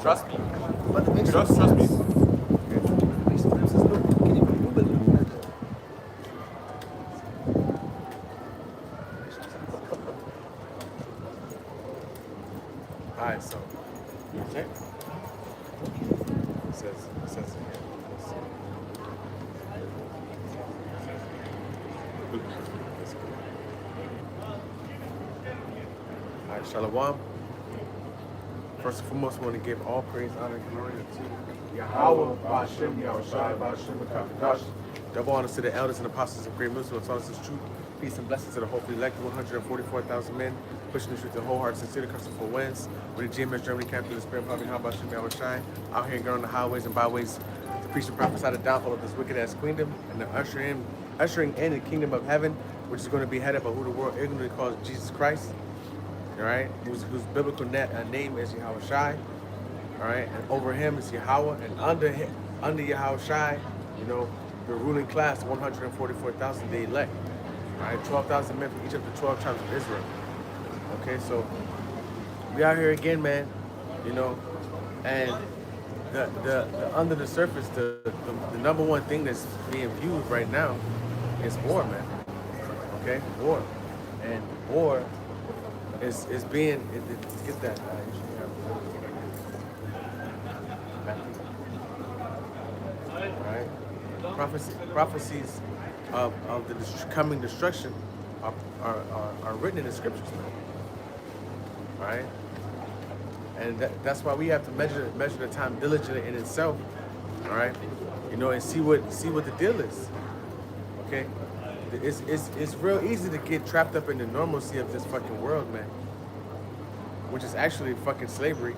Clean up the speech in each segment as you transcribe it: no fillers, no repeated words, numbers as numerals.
Trust me. But it makes Trust sense. me. It makes sense. Look, can you move it? All right, so you okay? It says it here. Let's see. Let's go. All right, Shalom. First and foremost, we want to give all praise, honor, and glory to Yahweh, Ba'ashem, Yahushai, Ba'ashem, Kakadash. Double honors to the elders and apostles of great Muslims, who taught us this truth. Peace and blessings to the hopefully elected 144,000 men, pushing the truth to whole heart, sincere, custom for wins. With the GMS Germany captain, the spirit of Yahweh, Ba'ashem, Yahushai, out here going on the highways and byways to preach and prophesy the downfall of this wicked ass queendom and the ushering in the kingdom of heaven, which is going to be headed by who the world ignorantly calls Jesus Christ. All right, whose biblical name is Yahweh Shai, all right, and over him is Yahweh, and under Yahweh Shai, you know, the ruling class, 144,000 they elect, all right, 12,000 men from each of the 12 tribes of Israel. Okay, so we out here again, man, you know, and the under the surface, the number one thing that's being viewed right now is war, man. Okay, war, and war. Is being get that right? Prophecies of the coming destruction are written in the scriptures, man. Right? And that's why we have to measure the time diligently in itself. All right, you know, and see what the deal is. Okay. It's real easy to get trapped up in the normalcy of this fucking world, man. Which is actually fucking slavery.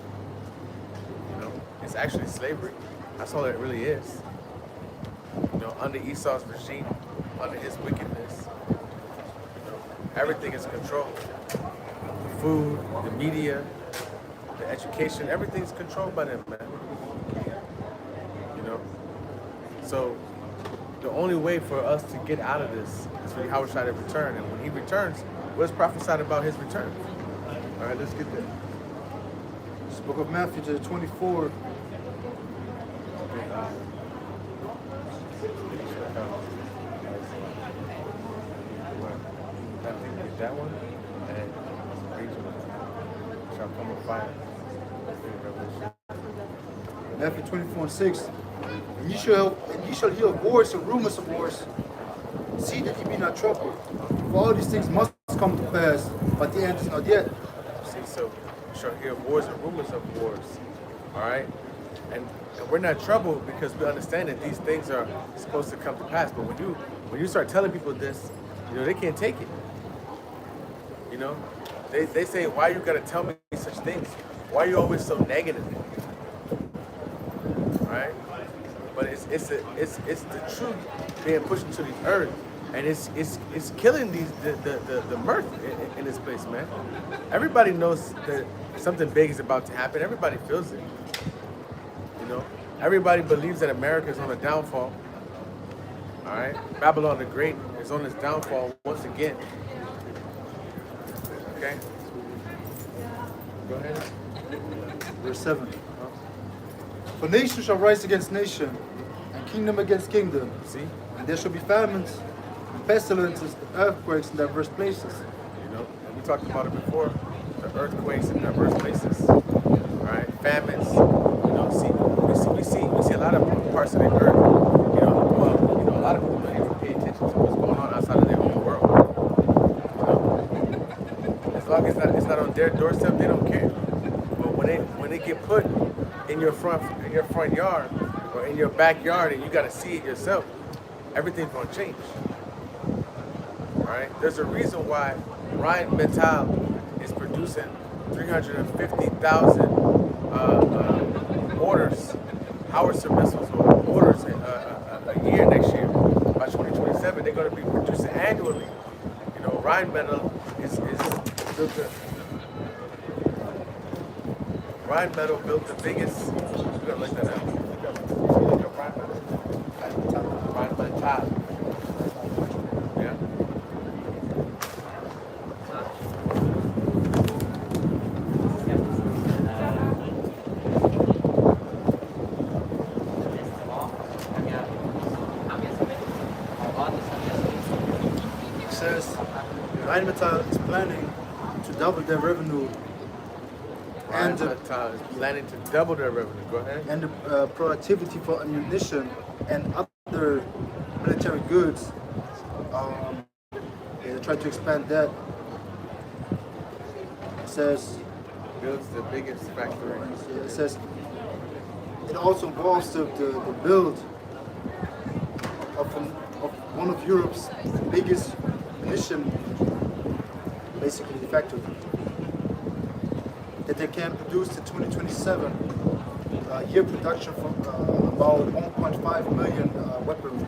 You know, it's actually slavery. That's all it really is. You know, under Esau's regime, under his wickedness, you know, everything is controlled. The food, the media, the education, everything's controlled by them, man. You know, so. The only way for us to get out of this is for Yahweh Shai to return. And when he returns, what's prophesied about his return? All right, let's get there. This book of Matthew to 24. Matthew, that one, and shall come with fire. Matthew 24:6. And ye shall hear of wars and rumors of wars. See that ye be not troubled. For all these things must come to pass, but the end is not yet. See, so you shall hear wars and rumors of wars. All right? And we're not troubled because we understand that these things are supposed to come to pass. But when you start telling people this, you know, they can't take it. You know? They say, why you gotta tell me such things? Why are you always so negative? Right? But it's the truth being pushed into the earth, and it's killing the mirth in this place, man. Everybody knows that something big is about to happen. Everybody feels it. You know, everybody believes that America is on a downfall. All right, Babylon the Great is on its downfall once again. Okay, go ahead. Verse 7. For nation shall rise against nation, and kingdom against kingdom. See? And there shall be famines, and pestilences, and earthquakes in diverse places. You know, and we talked about it before, the earthquakes in diverse places. All right, famines. You know, we see a lot of parts of the earth. You know, well, you know, a lot of people don't even pay attention to what's going on outside of their own world. You know, as long as it's not on their doorstep, they don't care. But when they get put in your front yard or in your backyard and you got to see it yourself, everything's going to change. All right? There's a reason why Ryan Metal is producing 350,000 orders, howitzer missiles or orders a year next year. By 2027, they're going to be producing annually. You know, Ryan Metal is built the Ryan Metal built the biggest. We're gonna look that up. Look up Ryan Metal. Ryan Metal. Yeah. Rheinmetall is planning to double their revenue and the, Rheinmetall is planning to double their revenue. Go ahead. and the productivity for ammunition and other military goods. They try to expand that. It says Builds the biggest factory. it says it also involves the build of one of Europe's biggest munition, basically the factory, that they can produce to 2027 year production from about 1.5 million weapon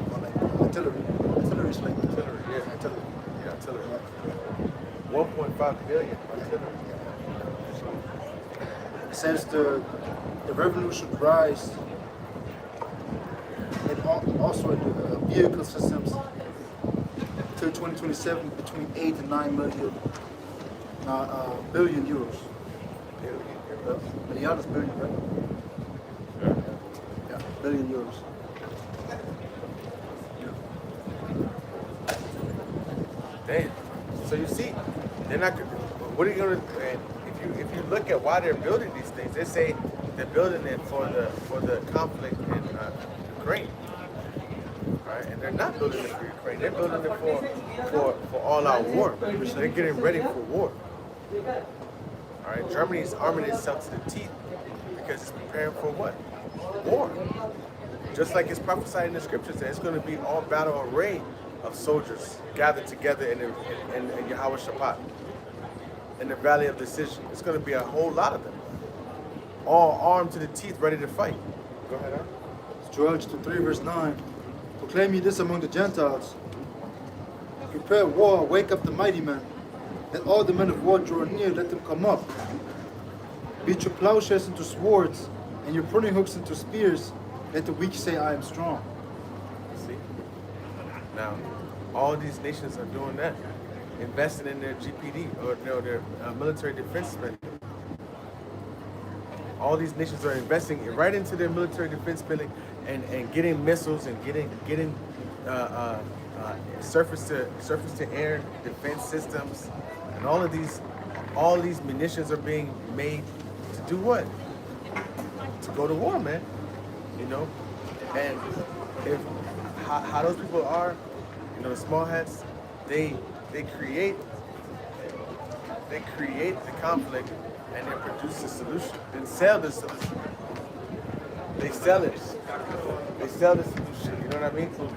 artillery. Artillery is like Artillery, yeah. artillery. Yeah, artillery. 1.5 billion artillery. It says the revenue should rise, and also in the vehicle systems till 2027 between 8 and 9 billion euros. Milliard is billion, right? Yeah, billion euros. Damn. So you see, they're not. What are you gonna? And if you look at why they're building these things, they say they're building it for the conflict in Ukraine, right? And they're not building it for Ukraine. They're building it for all out war. They're getting ready for war. All right. Germany's arming itself to the teeth because it's preparing for what? War. Just like it's prophesied in the scriptures, that it's going to be all battle array of soldiers gathered together in Yahweh Shabbat, in the Valley of Decision. It's going to be a whole lot of them, all armed to the teeth, ready to fight. Go ahead, Aaron. Joel 3 verse 9. Proclaim ye this among the Gentiles. Prepare war, wake up the mighty men. Let all the men of war draw near, let them come up. Beat your plowshares into swords, and your pruning hooks into spears. Let the weak say, I am strong. See? Now, all these nations are doing that, investing in their GPD, or their military defense spending. All these nations are investing right into their military defense spending and getting missiles and getting surface to air defense systems, and all these munitions are being made to do what? To go to war, man. You know, and if how those people are, you know, the small hats, they create the conflict and then produce the solution, then sell the solution. They sell it. They sell the solution. You know what I mean? So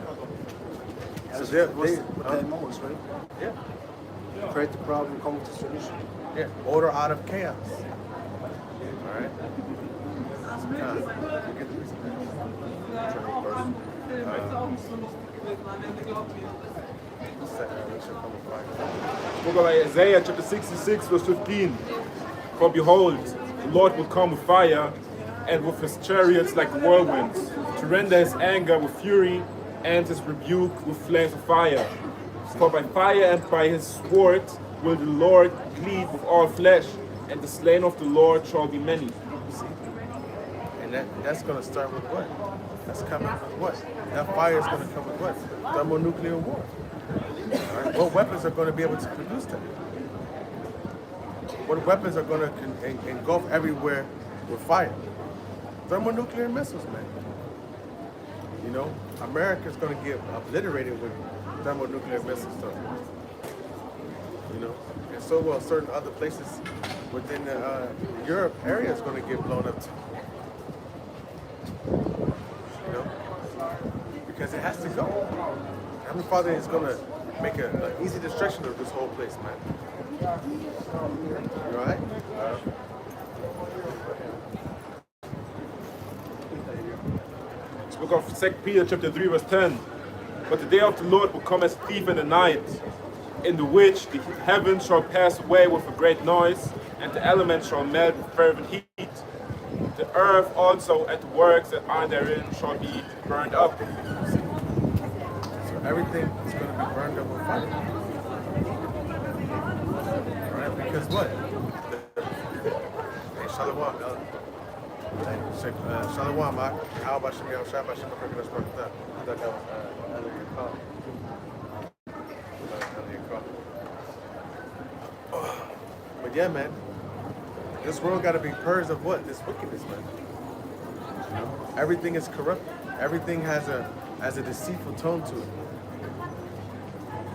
That's what that MO is, right? yeah, Create the problem, come with the solution. yeah. Order out of chaos. All right. That's kind of, you get the reason. Book of Isaiah chapter 66 verse 15. For behold, the Lord will come with fire and with his chariots like whirlwinds, to render his anger with fury and his rebuke with flames of fire. For by fire and by his sword will the Lord plead with all flesh, and the slain of the Lord shall be many. And that's going to start with what? That's coming with what? That fire is going to come with what? Thermonuclear war. All right? What weapons are going to be able to produce that? What weapons are going to engulf everywhere with fire? Thermonuclear missiles, man. You know, America's going to get obliterated with thermonuclear missiles, though. You know, and so will certain other places within the Europe area is going to get blown up too. You know, because it has to go. Heavenly Father is going to make an easy destruction of this whole place, man. You all right? Book of 2 Peter chapter 3 verse 10. But the day of the Lord will come as a thief in the night, in the which the heavens shall pass away with a great noise, and the elements shall melt with fervent heat. The earth also and the works that are therein shall be burned up. So everything is going to be burned up with fire. All right? Because what? Hey, Shalom, Elder. Shalom, Mark. How about Shem Yahweh Shabbat Shem African Respect? I thought that was Elliot Call. But yeah, man, this world got to be purged of what? This wickedness, man. You know? Everything is corrupt. Everything has a deceitful tone to it.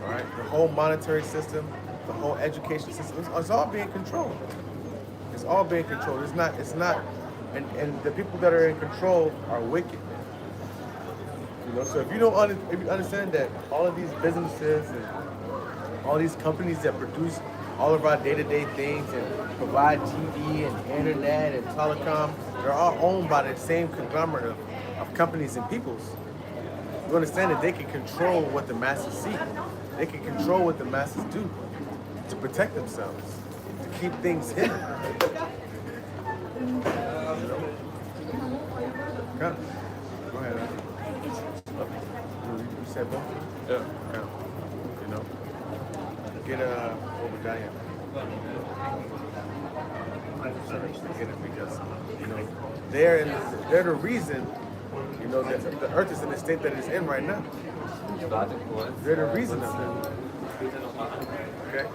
All right, the whole monetary system, the whole education system, it's all being controlled. It's all being controlled. It's not, and the people that are in control are wicked. You know, so if you understand that all of these businesses and all these companies that produce all of our day-to-day things and provide TV and internet and telecom, they're all owned by the same conglomerate of companies and peoples. You understand that they can control what the masses see. They can control what the masses do to protect themselves, to keep things hidden. You know? Come. Go ahead. You said both? Yeah. Come. You know? Get Obadiah. Get it because you know they're the reason you know that the earth is in the state that it's in right now. They're the reason of it. Okay.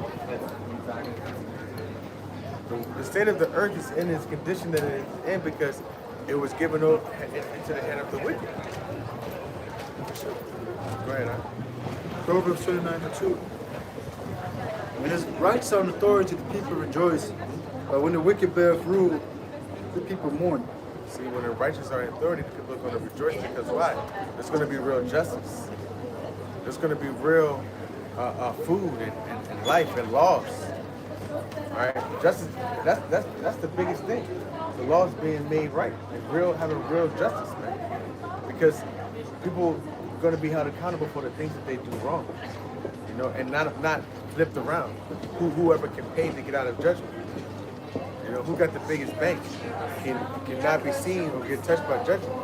The state of the earth is in its condition that it is in because it was given over into the hand of the wicked. Go ahead, huh? Proverbs 29:2. When his rights are in authority, the people rejoice. But when the wicked beareth rule, the people mourn. See, when the righteous are in authority, the people are going to rejoice because why? There's going to be real justice. There's going to be real food and life and laws. All right, justice. That's the biggest thing. The laws being made right and having real justice, man. Because people are going to be held accountable for the things that they do wrong. You know, and not flipped around. Whoever can pay to get out of judgment. You know, who got the biggest bank cannot be seen or get touched by judgment.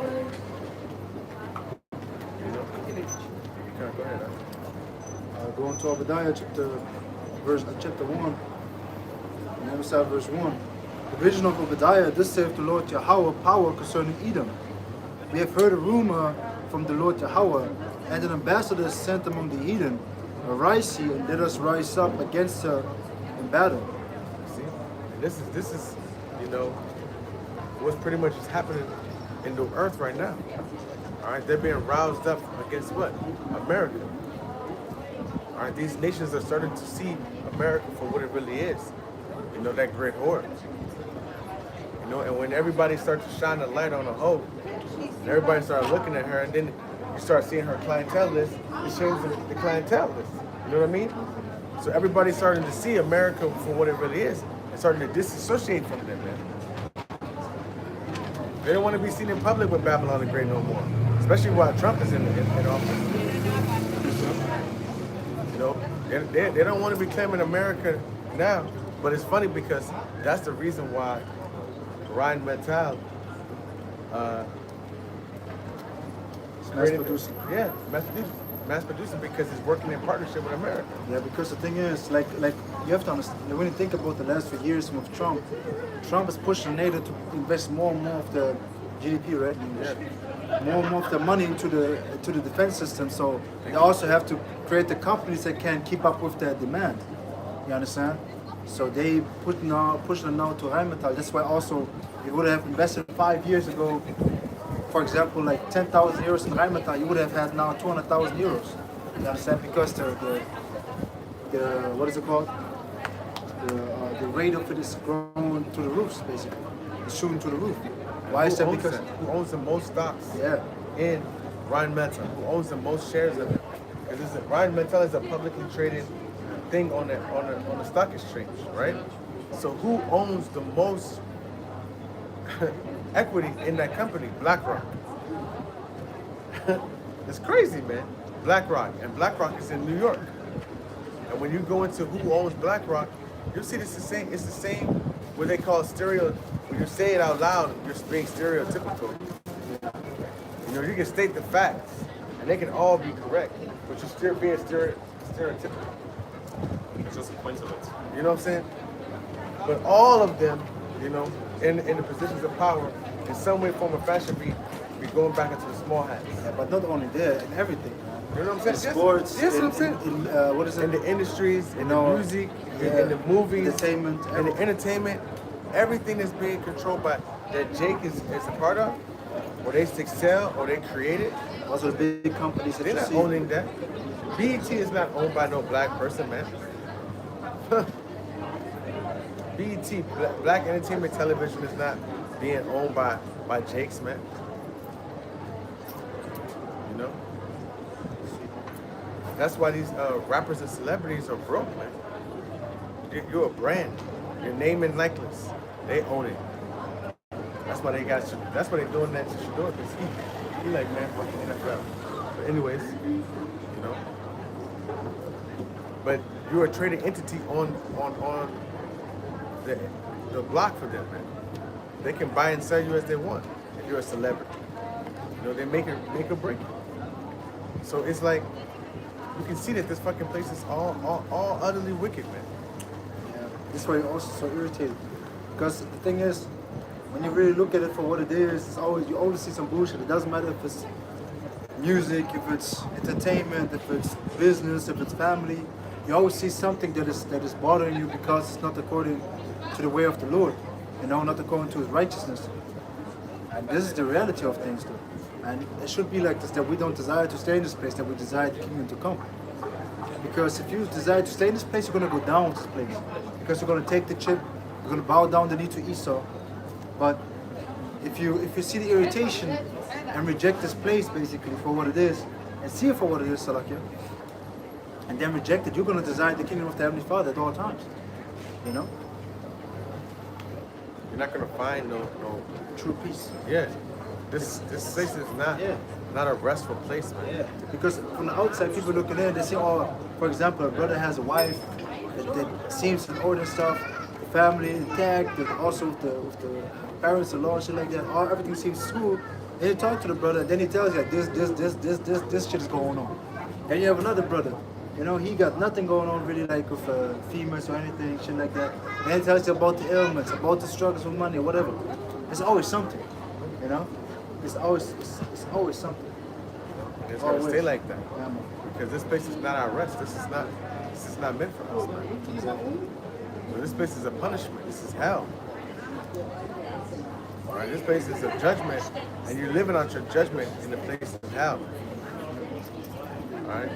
You know? Go ahead. Going to Obadiah chapter 1. And then we start verse 1. The vision of Obadiah, this saith the Lord Yahweh, power concerning Edom. We have heard a rumor from the Lord Yahweh, and an ambassador is sent among the heathen. Arise ye, and let us rise up against her in battle. See? And this is, you know, what's pretty much is happening in the earth right now. All right, they're being roused up against what? America. All right, these nations are starting to see America for what it really is. You know, that great horde. You know, and when everybody starts to shine a light on a hoe, and everybody starts looking at her, and then you start seeing her clientele list, it shows the clientele list. You know what I mean? So everybody's starting to see America for what it really is, and starting to disassociate from them, man. They don't want to be seen in public with Babylon the Great no more, especially while Trump is in office. You know, they don't want to be claiming America now, but it's funny because that's the reason why Ryan Metal Mass producing. Yeah, mass producing because it's working in partnership with America. Yeah, because the thing is, like you have to understand, when you think about the last few years with Trump is pushing NATO to invest more and more of the GDP, right? Yeah. More and more of the money into the defense system. So they also have to create the companies that can keep up with their demand. You understand? So they pushing it now to Rheinmetall. That's why also we would have invested 5 years ago. For example, like 10,000 euros in Rheinmetall, you would have had now 200,000 euros. You understand? Because the what is it called? The rate of it is growing to the roofs, basically. It's shooting to the roof. Why is that? Because who owns the most stocks? Yeah. In Rheinmetall, who owns the most shares of it? Because Rheinmetall is a publicly traded thing on the stock exchange, right? So who owns the most equity in that company? BlackRock. It's crazy, man. BlackRock, and BlackRock is in New York. And when you go into who owns BlackRock, you'll see it's the same what they call stereo. When you say it out loud, you're being stereotypical. You know, you can state the facts, and they can all be correct, but you're still being stereotypical. It's just a coincidence. You know what I'm saying? But all of them, you know, in the positions of power, in some way, form, or fashion, be going back into the small hats. Yeah, but not only that, in everything. You know what I'm saying? in sports, That's what I'm saying. what is it? In the industries, in No, the music, yeah, in the movies, entertainment, in the everything. entertainment, everything is being controlled by that Jake is a part of, or they excel, or they create it. Also the big companies that They're you not see. owning that. BET is not owned by no black person, man. BET, Black Entertainment Television, is not being owned by Jakes, man. You know? That's why these rappers and celebrities are broke, man. You're a brand. Your name and likeness. They own it. That's why they got you. That's why they're doing that to Shador, because he like, man, fuck the NFL. But anyways, you know. But you're a trading entity on the block for them, man. They can buy and sell you as they want if you're a celebrity. You know, they make or break it. So it's like, you can see that this fucking place is all utterly wicked, man. Yeah. That's why you're also so irritated. Because the thing is, when you really look at it for what it is, you always see some bullshit. It doesn't matter if it's music, if it's entertainment, if it's business, if it's family. You always see something that is bothering you because it's not according to the way of the Lord, you know, not according to His righteousness. And this is the reality of things, though. And it should be like this, that we don't desire to stay in this place, that we desire the kingdom to come. Because if you desire to stay in this place, you're going to go down with this place. Because you're going to take the chip, you're going to bow down the knee to Esau. But if you see the irritation and reject this place basically for what it is, and see it for what it is, Salakia, and then reject it, you're going to desire the kingdom of the Heavenly Father at all times. You know? You're not gonna find no True peace. yeah. This place is not a restful place, man. Yeah, because from the outside, people looking in, they say, oh, for example, a brother has a wife that seems in order and stuff, the family intact, and also with the parents-in-law, shit like that. Everything seems smooth. And you talk to the brother, and then he tells you like, this shit is going on. Then you have another brother, you know, he got nothing going on really, like with females or anything, shit like that. And he tells you about the ailments, about the struggles with money, whatever. There's always something, you know. It's always something. It's gonna stay like that. Yeah, man. Because this place is not our rest. This is not meant for us, man. So this place is a punishment. This is hell. All right, this place is a judgment, and you're living out your judgment in the place of hell. All right,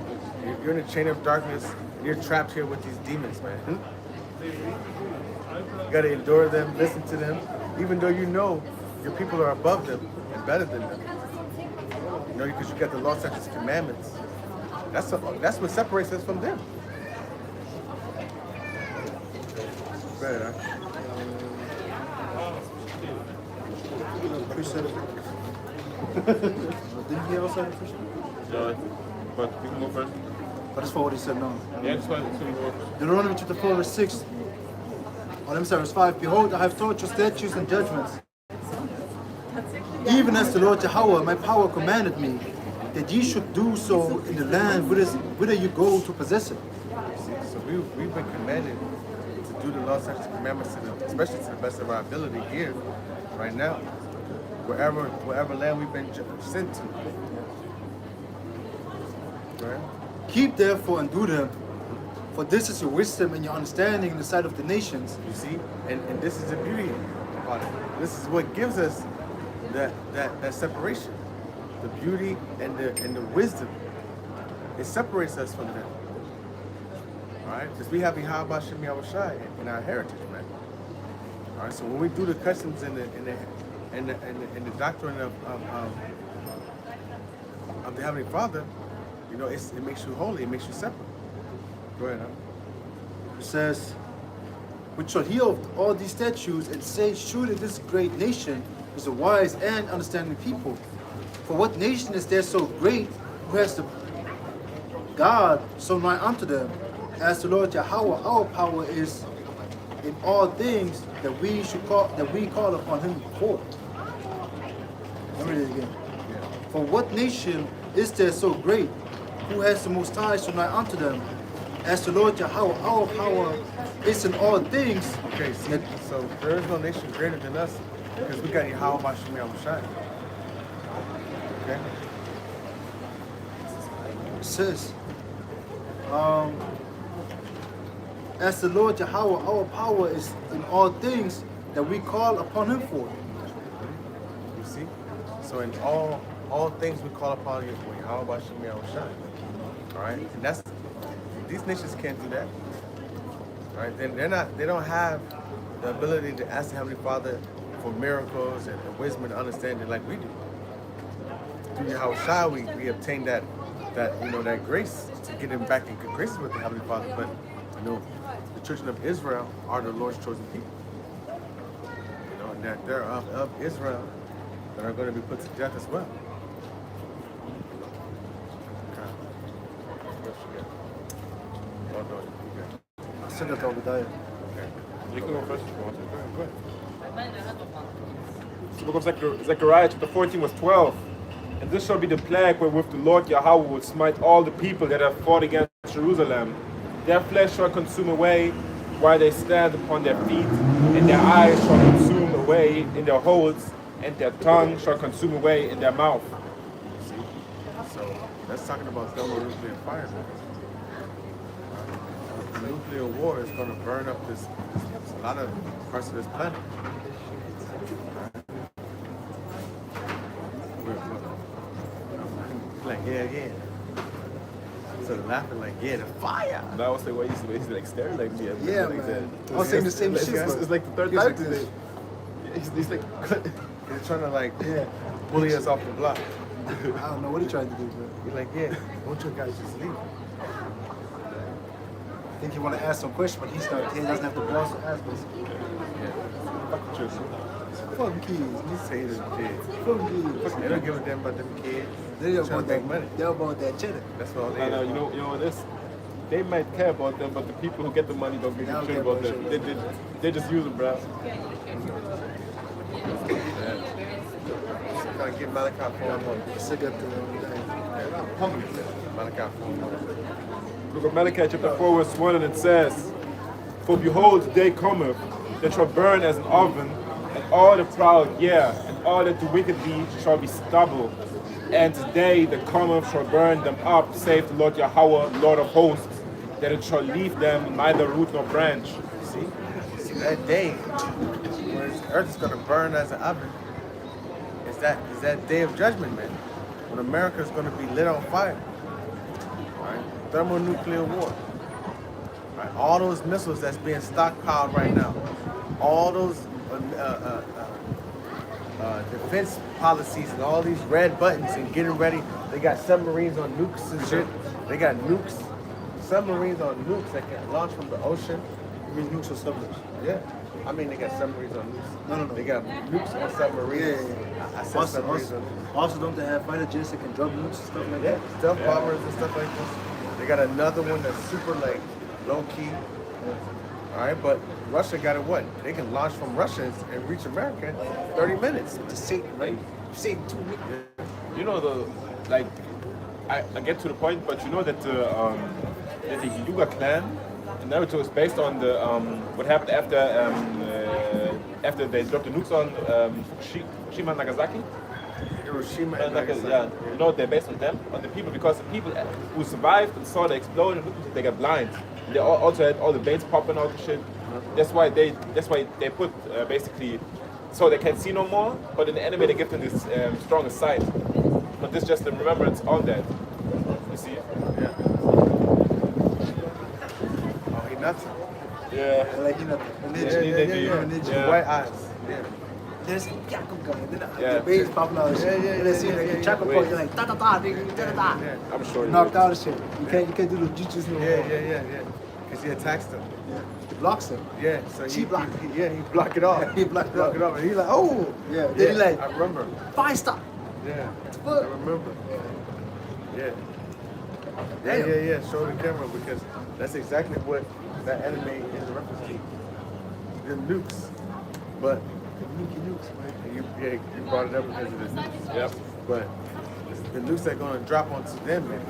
you're in a chain of darkness, and you're trapped here with these demons, man. You gotta endure them, listen to them, even though you know your people are above them and better than them. You know, because you got the law, statutes, and commandments. That's what separates us from them. Better, huh? Appreciate it. Didn't he also appreciate it? Yeah, but you can go first. But that's for what he said now. Yeah, that's why it's going to go first. Deuteronomy chapter 4, verse 6. Oh, let me start verse 5. Behold, I have taught you statutes and judgments, even as the Lord Yahweh, my power, commanded me, that ye should do so in the land whither you go to possess it. See, so we've been commanded to do the law, statutes, and commandments, especially to the best of our ability here, right now, wherever land we've been sent to. Right? Keep therefore and do them, for this is your wisdom and your understanding in the sight of the nations. You see, and this is the beauty about it. This is what gives us that separation, the beauty and the wisdom. It separates us from them. All right, because we have Yahweh Shem Yahushai in our heritage, man. All right, so when we do the customs and the doctrine of the Heavenly Father, you know, it makes you holy, it makes you separate. Go ahead, huh? It says, which shall hear of all these statutes and say, surely this great nation is a wise and understanding people. For what nation is there so great who has the God so nigh unto them, as the Lord Yahweh, our power is in all things that we call upon him for. Let me read it again. For what nation is there so great who has the Most High so nigh unto them, as the Lord Yahweh, our power is in all things. Okay, so there is no nation greater than us because we got Yahweh Shem Yahushai. Okay? It says, as the Lord Yahweh, our power is in all things that we call upon Him for. You see? So in all things we call upon you, how about Shemi Shai? All right? And that's, these nations can't do that. All right? They don't have the ability to ask the Heavenly Father for miracles and wisdom and understanding like we do. Through Yahweh Shai, we obtain that grace to get him back in good graces with the Heavenly Father. But the children of Israel are the Lord's chosen people. And that they're of Israel that are going to be put to death as well. Okay. What you got? Oh, no, you got. I said that over there. Okay. You can go first if you want to. Go ahead. So the book of Zechariah chapter 14 verse 12. And this shall be the plague wherewith the Lord Yahweh will smite all the people that have fought against Jerusalem. Their flesh shall consume away while they stand upon their feet, and their eyes shall consume away in their holes, and their tongue shall consume away in their mouth. See? So that's talking about thermonuclear fire. The nuclear war is going to burn up a lot of parts of this planet. Like, yeah. So laughing like, yeah, the fire. And I was like, why he's like staring like me. Yeah, like man. I was saying the same shit. It's like the third He's time like today. this. He's like, He's trying to like bully us off the block. I don't know what he trying to do, bro. He's like, yeah, won't you guys just leave? I think he want to ask some question, but he doesn't have the balls to ask, basically. fuck the church. Fuck kids. You say this kid. Fuck kids. They don't give a damn about them kids. They don't Trying want to make that money. They don't want that cheddar. That's all they I know, are. you know what this? They might care about them, but the people who get the money don't give a shit about them. They just use them, bro. Trying to get Malachi 4:1. Sick of the hungry. Malachi 4:1. Look at Malachi chapter 4 verse 1 and it says, For behold, the day cometh that shall burn as an oven, and all the proud, and all that do wickedly shall be stubble. And the day that cometh shall burn them up, saith the Lord Yahweh, Lord of hosts, that it shall leave them neither root nor branch. See that day when this earth is going to burn as an oven. Is that day of judgment, man? When America is going to be lit on fire. Right? Thermonuclear war. Right? All those missiles that's being stockpiled right now. All those defense policies and all these red buttons and getting ready. They got submarines on nukes and shit. They got nukes, submarines on nukes that can launch from the ocean. You mean nukes or submarines? Yeah. I mean, they got submarines on nukes. No. They got nukes on submarines. Yeah. I said submarines on Also, don't they have fighter jets that can drop nukes and stuff like that? stealth bombers and stuff like this. They got another one that's super like low key. All right, but Russia got it what? They can launch from Russia and reach America in 30 minutes. To Satan, right? Satan 2 minutes. You know I get to the point, but you know that the Yuga clan in Naruto is based on the what happened after they dropped the nukes on Fukushima and Nagasaki. Hiroshima and Nagasaki. Yeah, you know they're based on them, on the people, because the people who survived and saw the explosion, they got blind. They also had all the veins popping out and shit. That's why they put basically so they can't see no more. But in the anime they give them this stronger sight. But this just a remembrance on that. You see? Yeah. Oh, he nuts. Yeah. Like, you know, the ninja. Yeah. Ninja. White eyes. Yeah. There's a Yakugan. Then Yeah. the bass popping out and shit. Yeah. They see like a Chaco Wait. you're like, da-da-da, nigga, da-da-da. Yeah. I'm sure you Knocked will. out of shit. You can't do the jutsus no more. Yeah. Because he attacks them. Yeah. He blocks him. Yeah. So He blocked. he block it off. He blocked it it off. off. And he's like, oh. Yeah. Then he like, I remember. fire stop. Yeah. Fuck. I remember. Yeah. Damn. Yeah. Show the camera because that's exactly what that anime is a reference to. The nukes. But you brought it up because of this. Yep. But the nukes that are going to drop onto them, man.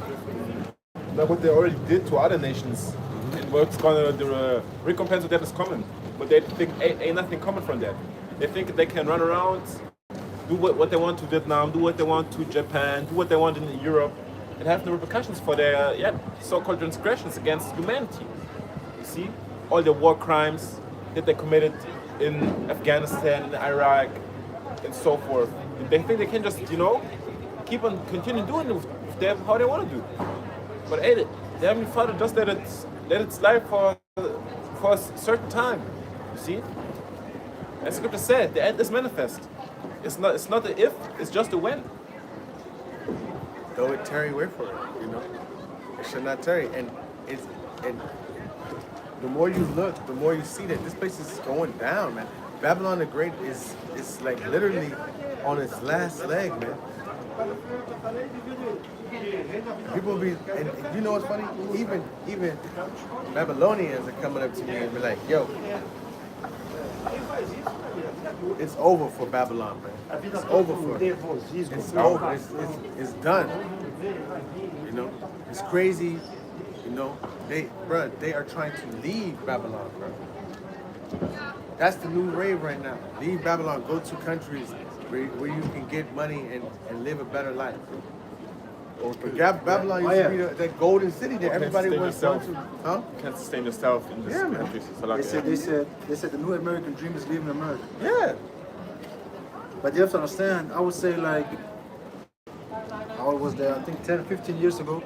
Like what they already did to other nations, and what's gonna the recompense of that is coming. But they think ain't nothing coming from that. They think they can run around, do what they want to Vietnam, do what they want to Japan, do what they want in Europe, and have no repercussions for their so-called transgressions against humanity. You see, all the war crimes that they committed in Afghanistan, in Iraq, and so forth. They think they can just, keep on continue doing it with them how they want to do. But hey, the Heavenly Father just let it slide for a certain time. You see, as Scripture said, the end is manifest. It's not the if, it's just the when. Though it tarry, wait for it. It should not tarry. And the more you look, the more you see that this place is going down, man. Babylon the Great is like literally on its last leg, man. People be, and you know what's funny? Even Babylonians are coming up to me and be like, yo, it's over for Babylon, man. It's over for it's over. It's done. It's crazy. They are trying to leave Babylon, bro. That's the new rave right now. Leave Babylon, go to countries where you can get money and live a better life. But Babylon used to be that golden city that everybody wants to go to. Huh? You can't sustain yourself in this country. They said the new American dream is leaving America. Yeah. But you have to understand, I would say like, I was there, I think 10, 15 years ago.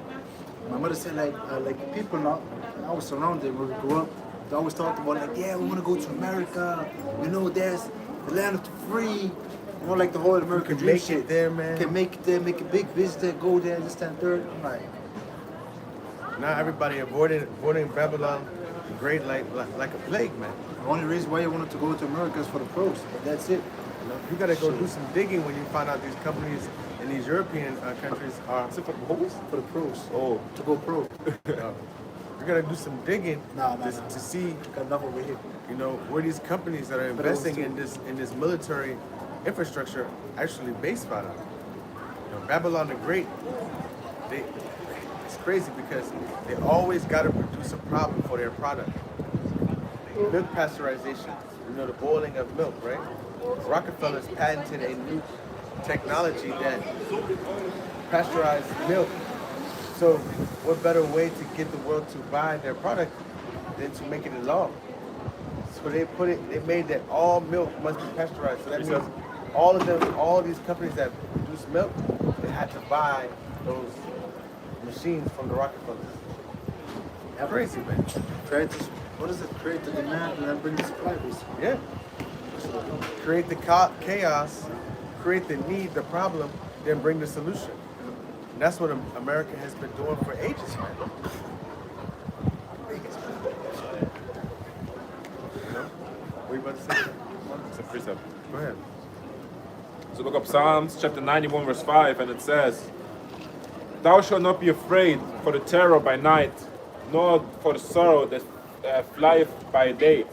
My mother said like people now, I was surrounded when we grew up, they always talked about like, yeah, we want to go to America, there's the land of the free, like the whole American dream make it there, man. Can make it there, make a big visit there, go there, this, that, and third. I'm like, now everybody avoiding Babylon Great like a plague, man. the only reason why you wanted to go to America is for the pros. That's it. You gotta go do some digging when you find out these companies in these European countries are. Is it for the hoes? For the pros. Oh. To go pro. You gotta do some digging to see Got enough over here. Where these companies that are investing in this military infrastructure actually based out of. Babylon the Great, it's crazy because they always gotta produce a problem for their product. Milk pasteurization, the boiling of milk, right? Rockefellers patented a new technology that pasteurized milk. So what better way to get the world to buy their product than to make it a law? So they made that all milk must be pasteurized. So that means all these companies that produce milk, they had to buy those machines from the Rockefellers. Crazy, man. Create the demand and then bring the supply, basically. Yeah. Create the chaos, create the need, the problem, then bring the solution. And that's what America has been doing for ages, man. What are you about to say? It's a precept. Go ahead. So look up Psalms chapter 91 verse 5 and it says, Thou shalt not be afraid for the terror by night, nor for the sorrow that flieth by day,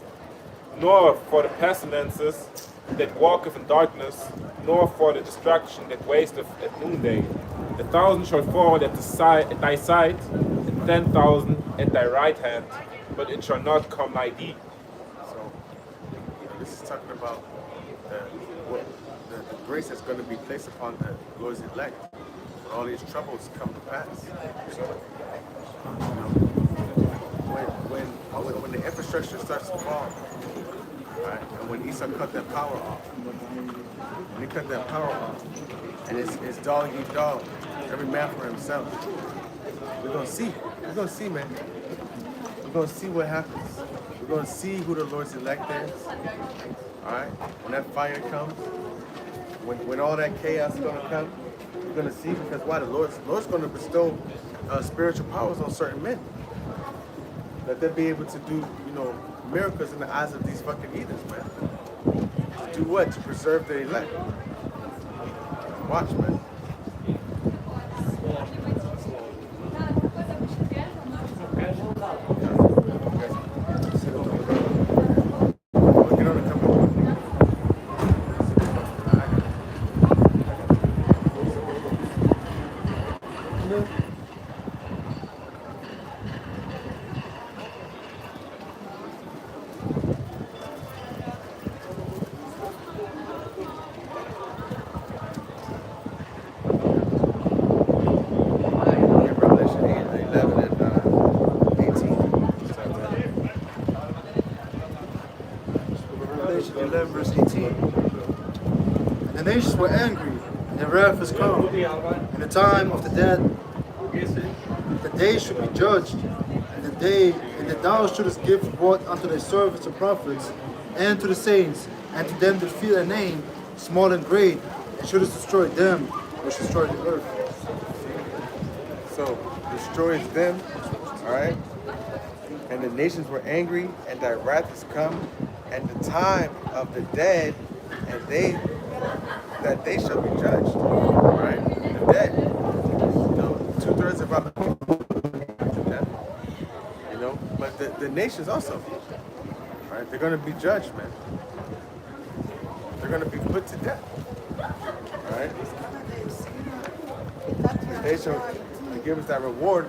nor for the pestilences that walketh in darkness, nor for the destruction that wasteth at noonday. 1,000 shall fall at thy side, and 10,000 at thy right hand, but it shall not come nigh thee. So, this is talking about the grace that's going to be placed upon the Lord's elect when all these troubles come to pass. When the infrastructure starts to fall, right, and when Esau cut that power off, when he cut that power off, and it's dog eat dog, every man for himself. We're gonna see, man. We're gonna see what happens. We're gonna see who the Lord's elect is. All right, when that fire comes, when all that chaos is gonna come, we're gonna see because why the Lord's gonna bestow spiritual powers on certain men. That they'll be able to do, miracles in the eyes of these fucking heathens, man. To do what? To preserve the elect. Watch, man. Get on the camera. Revelation 11, verse 18. And the nations were angry, and their wrath was come. In the time of the dead, the day should be judged, and that thou shouldest give reward unto thy servants and prophets, and to the saints, and to them that fear thy name, small and great, and shouldest destroy them which destroy the earth. So destroys them, all right? And the nations were angry, and thy wrath is come, and the time of the dead, and they shall be judged, all right? The dead, you know, 2/3 of our death, you know, but the nations also, right? They're going to be judged, man. They're going to be put to death, all right? They shall give us that reward.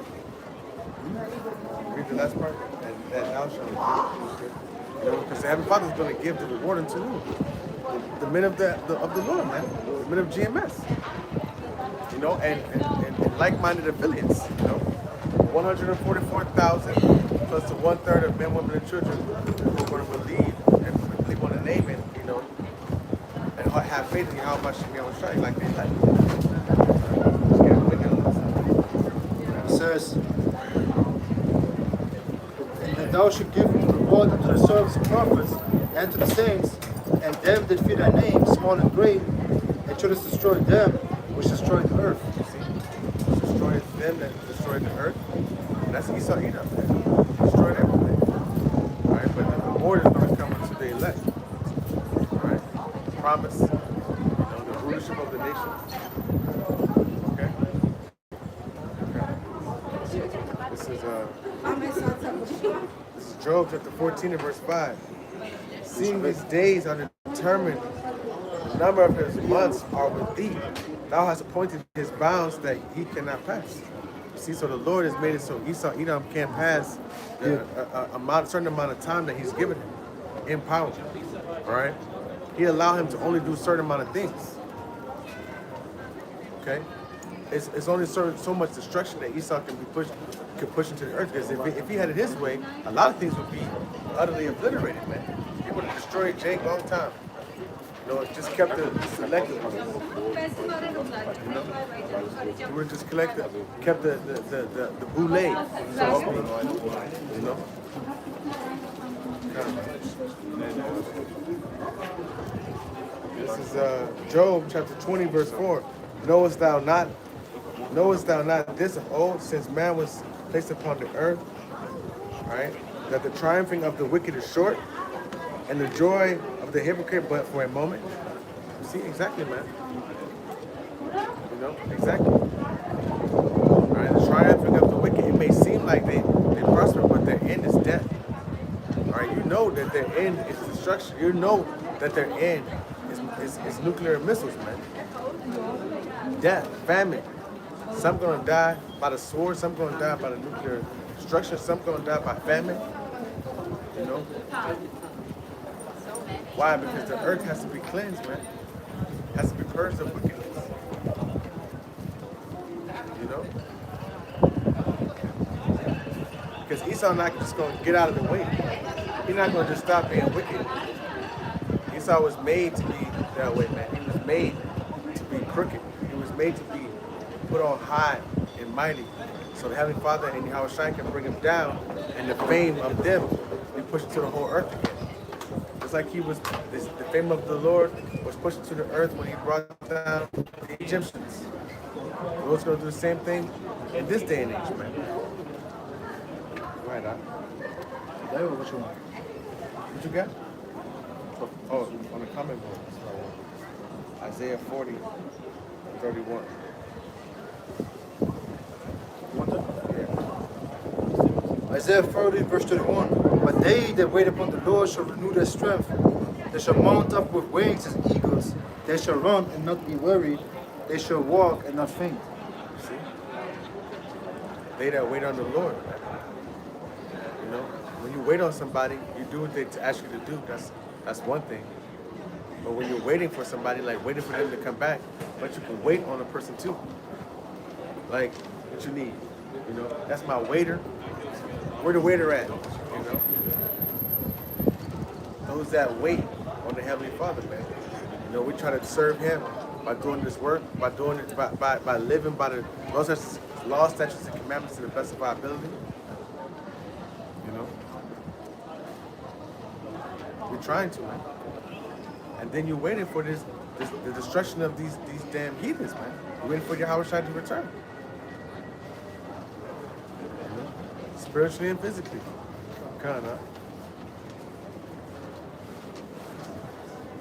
Read the last part, and thou shalt, you know, because the Heavenly Father is going to give the reward unto who? The men of the Lord, man. The men of GMS. You know, and like-minded affiliates. You know, 144,000 plus the 1/3 of men, women, and children who are going to believe and believe on the name, and you know, and have faith in how much we are trying, like they like. It says, and that thou should give reward unto the servants and prophets, and to the saints, and them that fear thy name, small and great, and shouldest destroy them which destroy the earth. See? Destroys them that destroyed the earth. And that's Esau Edom. Destroyed everything. Right? But the reward is going to come unto the elect. Right? Promise. You know, the rulership of the nations. Okay? This is Job chapter 14 and verse 5. Seeing his days are determined, the number of his months are with thee. Thou hast appointed his bounds that he cannot pass. See, so the Lord has made it so Esau Edom can't pass a certain amount of time that he's given him in power. All right? He allowed him to only do a certain amount of things. Okay? It's only so much destruction that Esau could push into the earth. Because if he had it his way, a lot of things would be utterly obliterated, man. He would have destroyed Jake long time. You know, it just kept the selected ones. You know? He would have just kept the boule, so to speak. You know? This is Job chapter 20, verse 4. Knowest thou not this of old, since man was placed upon the earth, right? That the triumphing of the wicked is short, and the joy of the hypocrite but for a moment. You see, exactly, man. You know, exactly. Right? The triumphing of the wicked, it may seem like they prosper, but their end is death. All right, you know that their end is destruction. You know that their end is nuclear missiles, man. Death, famine. Some gonna die by the sword, some gonna die by the nuclear destruction, some gonna die by famine. You know? Why? Because the earth has to be cleansed, man. Has to be purged of wickedness. You know? Because Esau not just gonna get out of the way. He's not gonna just stop being wicked. Esau was made to be that way, man. He was made to be crooked. He was made to be put on high and mighty, so the Heavenly Father and Yahweh Shai can bring him down, and the fame of them be pushed to the whole earth again. Just like the fame of the Lord was pushed to the earth when he brought down the Egyptians. The Lord's going to do the same thing in this day and age, man. Right, huh? What you got? Oh, on the comment board. Isaiah 40, 31. Isaiah 40, verse 31. But they that wait upon the Lord shall renew their strength. They shall mount up with wings as eagles. They shall run and not be weary. They shall walk and not faint. See? They that wait on the Lord. You know, when you wait on somebody, you do what they ask you to do. That's one thing. But when you're waiting for somebody, like waiting for them to come back, but you can wait on a person too. Like, what you need. You know, that's my waiter. Where the waiter at? You know? Those that wait on the Heavenly Father, man. You know, we try to serve Him by doing this work, by doing it, by living by the laws, statutes, and commandments to the best of our ability. You know, we're trying to, man. And then you're waiting for the destruction of these damn heathens, man. You're waiting for your Howard to return. You know? Spiritually and physically. Kind of.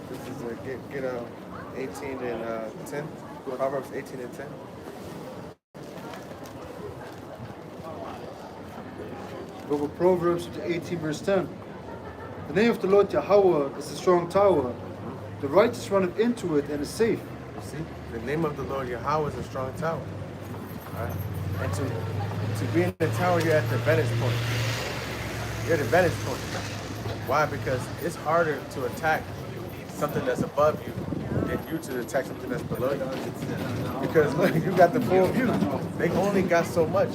This is get 18 and 10. Proverbs 18 and 10. Book of Proverbs 18 verse 10. The name of the Lord Yahweh is a strong tower. The righteous runneth into it and is safe. You see? The name of the Lord Yahweh is a strong tower. All right? And to be in the tower, you're at the vantage point. You're at the vantage point. Why? Because it's harder to attack something that's above you than you to attack something that's below you. Because look, you got the full view. They only got so much.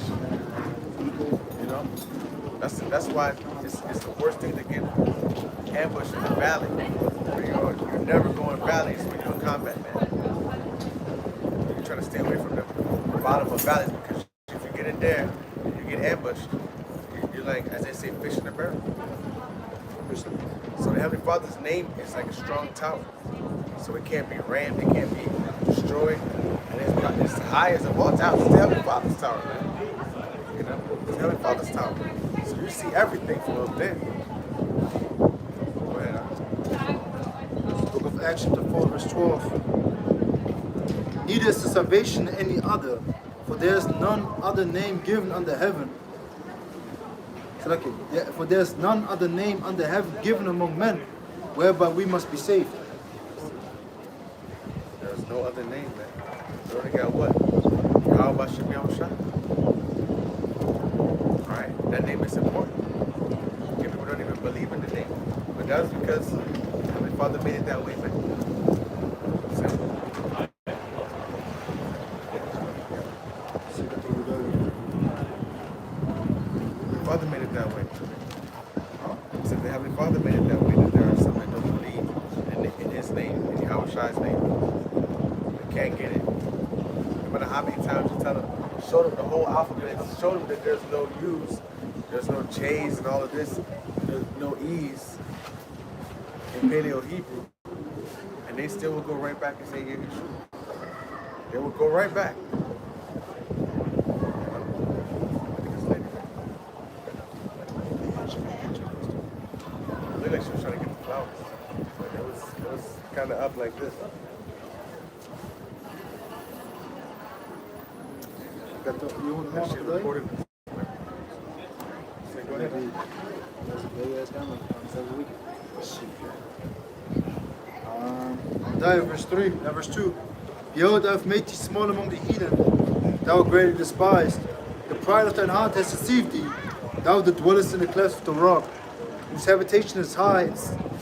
You know? That's why it's the worst thing to get ambushed in the valley. You're never going valleys when you're in combat, man. You're trying to stay away from the bottom of valleys because if you get in there, you get ambushed. You're like, as they say, fish in a barrel. So the Heavenly Father's name is like a strong tower. So it can't be rammed, it can't be destroyed. And it's the highest of all towers. It's the Heavenly Father's tower, man. You know? It's the Heavenly Father's tower. So you see everything from up there. Go ahead. Book of Acts chapter 4 verse 12. Neither is the salvation any other, for there is none other name given under heaven. For there is none other name under heaven given among men, whereby we must be saved. There's no other name, man. You only got what? Yahweh Bashem Yahushua. Alright, that name is important. People don't even believe in the name. But that's because my Father made it that way, man. Simple. My Father made it that way. So the Heavenly Father made it that way, that there are some that don't believe in His name, in Yahushua's name. They can't get it. No matter how many times you tell them, show them the whole alphabet, show them that there's no U's, there's no J's and all of this, there's no E's in Paleo Hebrew, and they still will go right back and say, yeah, you're true. They will go right back. Looked like she was trying to get the flowers, but it was kind of up like this. That shit recorded. Say, go ahead. That's a big ass camera. Every week. Isaiah verse 3, verse 2. Behold, I have made thee small among the heathen, thou greatly despised. The pride of thine heart has deceived thee, thou that dwellest in the cleft of the rock, whose habitation is high,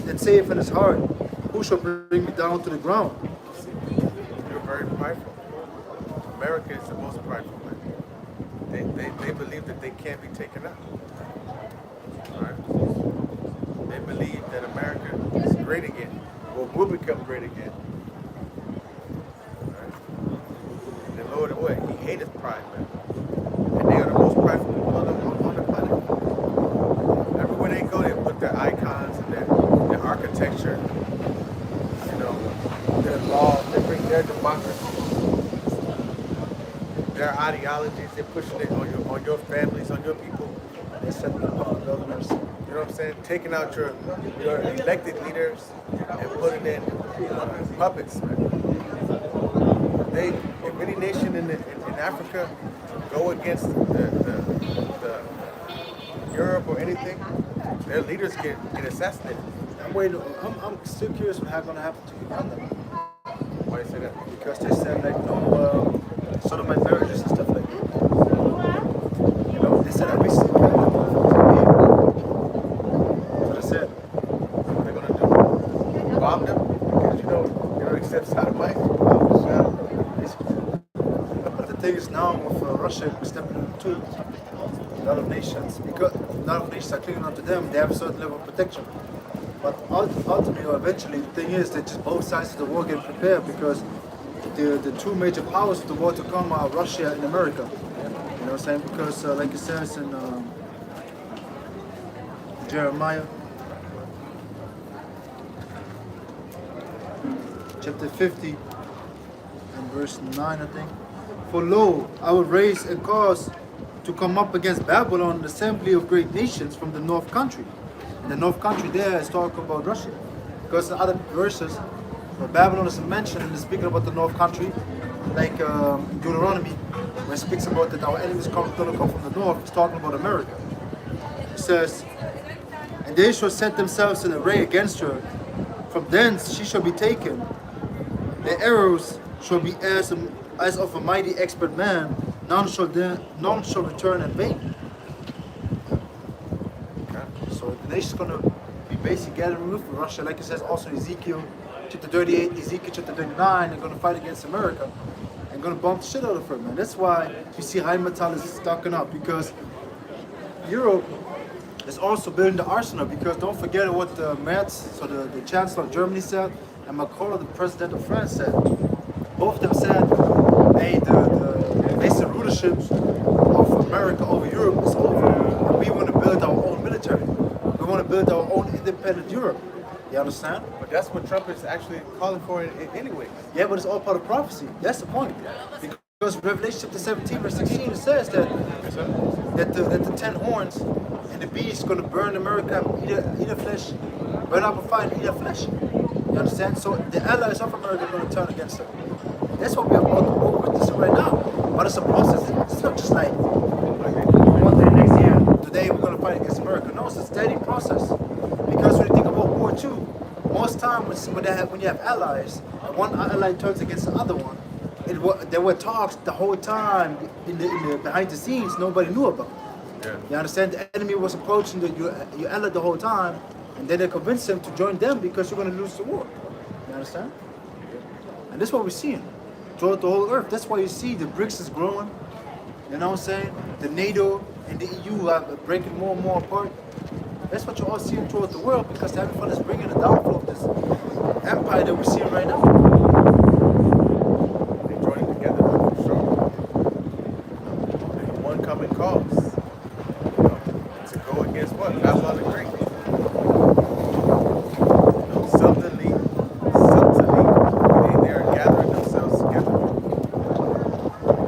and saith in his heart, who shall bring me down to the ground? You're very prideful. America is the most prideful, man. They believe that they can't be taken out. Right? They believe that America is great again, or will become great again. Right? And the Lord, what? He hated pride, man. And they are the most prideful people on the planet. Everywhere they go, they put their icons and their architecture, you know, their laws, they bring their democracy. Their ideologies, they're pushing it on your families, on your people. They're setting up public governors. You know what I'm saying? Taking out your elected leaders and putting in puppets. They, if any nation in Africa go against the Europe or anything, their leaders get assassinated. Wait, I'm still curious what's going to happen to Uganda. Why do you say that? Because they said like no sodomite marriages and stuff like that. You know, they said we still can't have that's what I said. What they're gonna do? Bomb them? Because you don't accept sodomite? But the thing is now with Russia stepping into a lot of nations, because a lot of nations are clinging onto them, they have a certain level of protection. But ultimately or eventually, the thing is that just both sides of the war get prepared because the two major powers of the war to come are Russia and America. You know what I'm saying? Because like it says in Jeremiah chapter 50 and verse 9, I think. For lo, I will raise a cause to come up against Babylon, an assembly of great nations from the north country. And the north country there is talking about Russia. Because in other verses, where Babylon is mentioned and it's speaking about the north country, like in Deuteronomy, where it speaks about that our enemies going to come from the north, it's talking about America. It says, and they shall set themselves in array against her. From thence she shall be taken. Their arrows shall be as of a mighty expert man. None shall return in vain. So the nation's going to be basically gathering with Russia, like it says also in Ezekiel chapter 38, Ezekiel chapter 39. They're going to fight against America and going to bomb the shit out of her, man. That's why you see Rheinmetall is stocking up, because Europe is also building the arsenal. Because don't forget what the Merz, so the Chancellor of Germany said, and Macron, the President of France, said. Both of them said, hey, the basic rulership of America over Europe is over. And we want to build our own military. We want to build our own independent Europe. You understand? But that's what Trump is actually calling for anyway. Yeah, but it's all part of prophecy. That's the point. Because Revelation chapter 17, verse 16, it says that the 10 horns and the beast is going to burn America, eat their flesh, burn up a fire and eat their flesh. You understand? So the allies of America are going to turn against them. That's what we are about to witness right now. But it's a process. It's not just like one day next year, today we're going to fight against America. No, it's a steady process. Because when you think about War II, most time when you have allies, one ally turns against the other one, there were talks the whole time in the behind the scenes nobody knew about. Yeah. You understand? The enemy was approaching your ally the whole time, and then they convinced them to join them because you're going to lose the war. You understand? And that's what we're seeing throughout the whole earth. That's why you see the BRICS is growing. You know what I'm saying? The NATO and the EU are breaking more and more apart. That's what you're all seeing throughout the world, because the everyone is bringing the downfall of this empire that we're seeing right now. They're joining together for sure. And one common cause, to go against what? Babylon the Great. Subtly, they are gathering themselves together.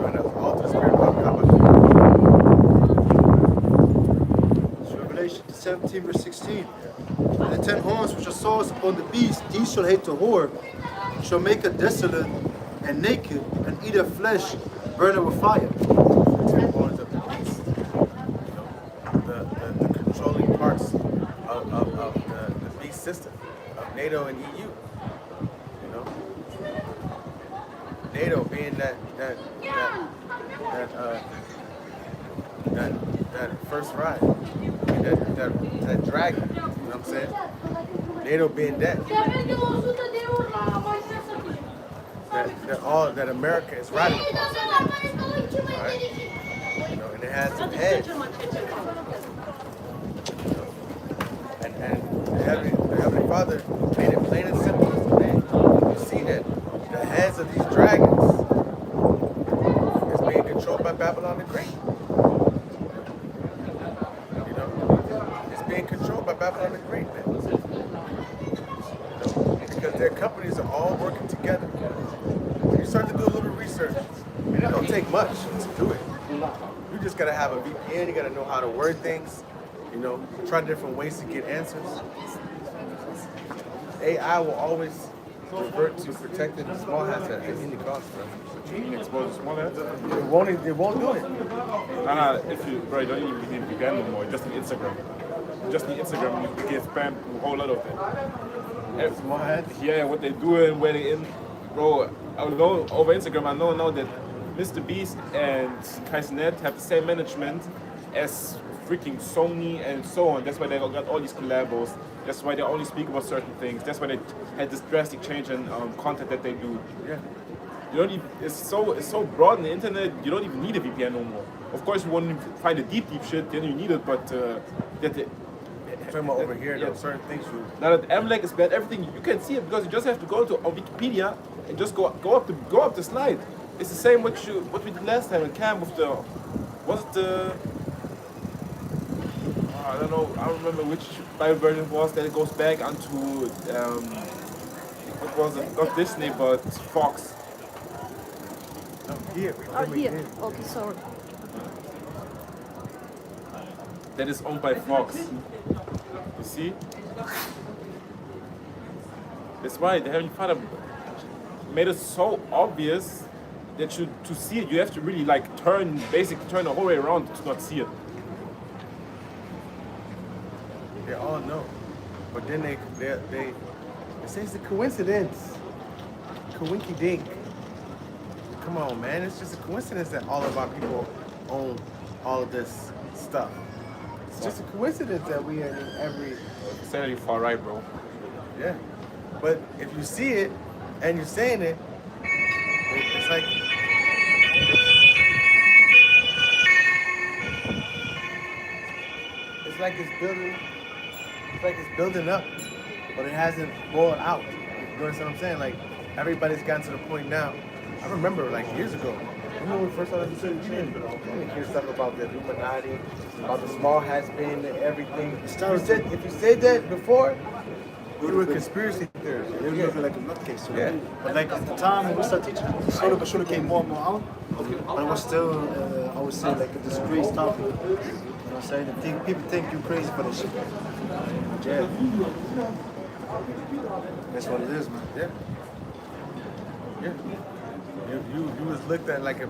And that's all the spirit of God. It's Revelation 17, verse 16. And the 10 horns which are swords upon the beast, these shall hate the whore, shall make her desolate and naked, and eat her flesh, burn her with fire. 10 horns of the beast. The controlling parts of the beast system of NATO and EU. NATO being that first ride, that dragon. You know what I'm saying? NATO being that all that America is riding upon. Right? And it has some heads. And the Heavenly Father made it plain and simple. You see that the heads of these dragons is being controlled by Babylon the Great. It's being controlled by Babylon the Great, man. Because their companies are all working together. When you start to do a little research, and it don't take much to do it. You just gotta have a VPN, you gotta know how to word things, try different ways to get answers. AI will always revert to protecting the small hats at any cost, bro. You can expose the small hats. It won't do it. Nah, if you, bro, you don't even need VPN no more. Just need Instagram. Just need Instagram. You get spammed a whole lot of it. Small hats? Yeah, what they doing, where they in, bro. I know over Instagram. I know now that Mr. Beast and Kaisnet have the same management as freaking Sony and so on. That's why they got all these collabos. That's why they only speak about certain things. That's why they had this drastic change in content that they do. Yeah. You don't even, it's so broad in the internet. You don't even need a VPN no more. Of course, you want to find the deep shit, then you need it. But talking about over here, though, certain things you. Now that Amalek is bad, everything you can see it because you just have to go to Wikipedia and just go up the slide. It's the same what we did last time in camp with the was it the I don't know, I don't remember which Bible version it was that it goes back onto what was it? Not Disney but Fox. No, here. Oh, here. Okay, sorry. That is owned by Fox. You see? That's why the Heavenly Father made it so obvious that to see it you have to really like basically turn the whole way around to not see it. They all know, but then they say it's a coincidence. Coinky dink. Come on, man. It's just a coincidence that all of our people own all of this stuff. It's just a coincidence that we are in every. Insanity far right, bro. Yeah. But if you see it and you're saying it, it's like. It's like it's building. It's like it's building up, but it hasn't rolled out. You understand what I'm saying? Like everybody's gotten to the point now. I remember like years ago. Remember when we first started the change? You hear stuff about the Illuminati, about the small has been and everything. If you said that before, you were a conspiracy theorist. They were looking like a nutcase. So yeah. But like at the time when we started teaching, it should have came more and more out. But it was still, I would say, like a disgrace topic. You know what I'm saying? People think you're crazy for this shit. Yeah. That's what it is, man. Yeah. Yeah. You was looked at like a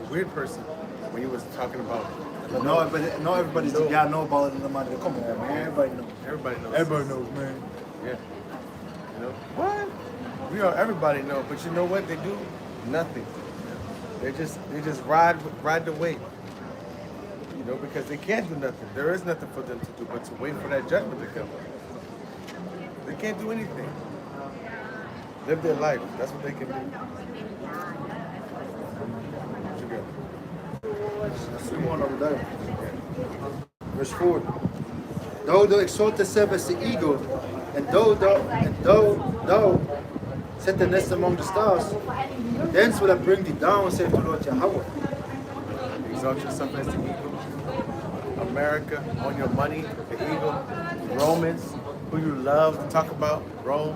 weird person when you was talking about. But no, everybody's y'all know about it. Come on, man. Everybody knows. Everybody knows. Everybody knows, man. Yeah. You know what? We all everybody know, but you know what they do? Nothing. They just ride the wave. You know, because they can't do nothing. There is nothing for them to do but to wait for that judgment to come. They can't do anything. Live their life. That's what they can do. What you got? That's the one over there. Verse 4. Though thou exalt thyself as the eagle, and though thou set the nest among the stars, thence will I bring thee down, saith the Lord Yahweh. Exalt yourself as the eagle. America, on your money, the eagle. Romans, who you love to talk about, Rome.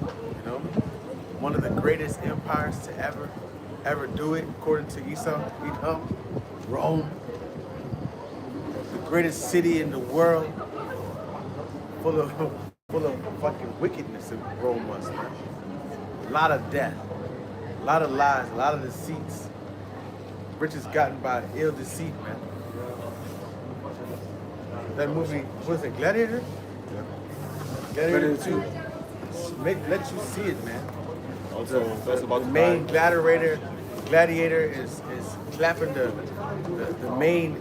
You know, one of the greatest empires to ever do it, according to Edom, Rome. The greatest city in the world, full of fucking wickedness. Rome was, man. A lot of death, a lot of lies, a lot of deceits. Riches gotten by ill deceit, man. That movie, what is it, Gladiator? Yeah. Gladiator 2. Let you see it, man. Also, that's about The main gladiator is clapping the main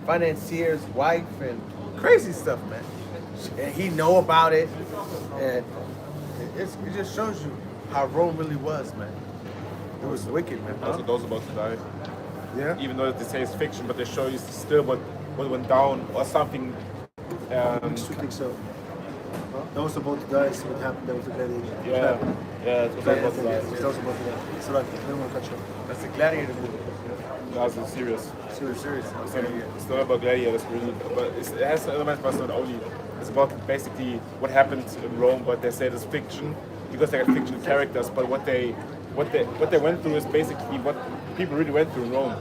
financier's wife and crazy stuff, man. And he know about it, and it just shows you how Rome really was, man. It was wicked, man. Also, those about to die. Yeah. Even though they say it's fiction, but they show you still what went down or something. Makes you think so. That was about to die, so what happened, that was the gladiator. Yeah, it was about to die. That was about to die. It's right, I don't want to catch up. That's the gladiator movie. That's serious. Serious. It's not about gladiators, really, but it has elements, but it's not only. It's about basically what happened in Rome, but they say it's fiction because they have fictional characters. But what they went through is basically what people really went through in Rome.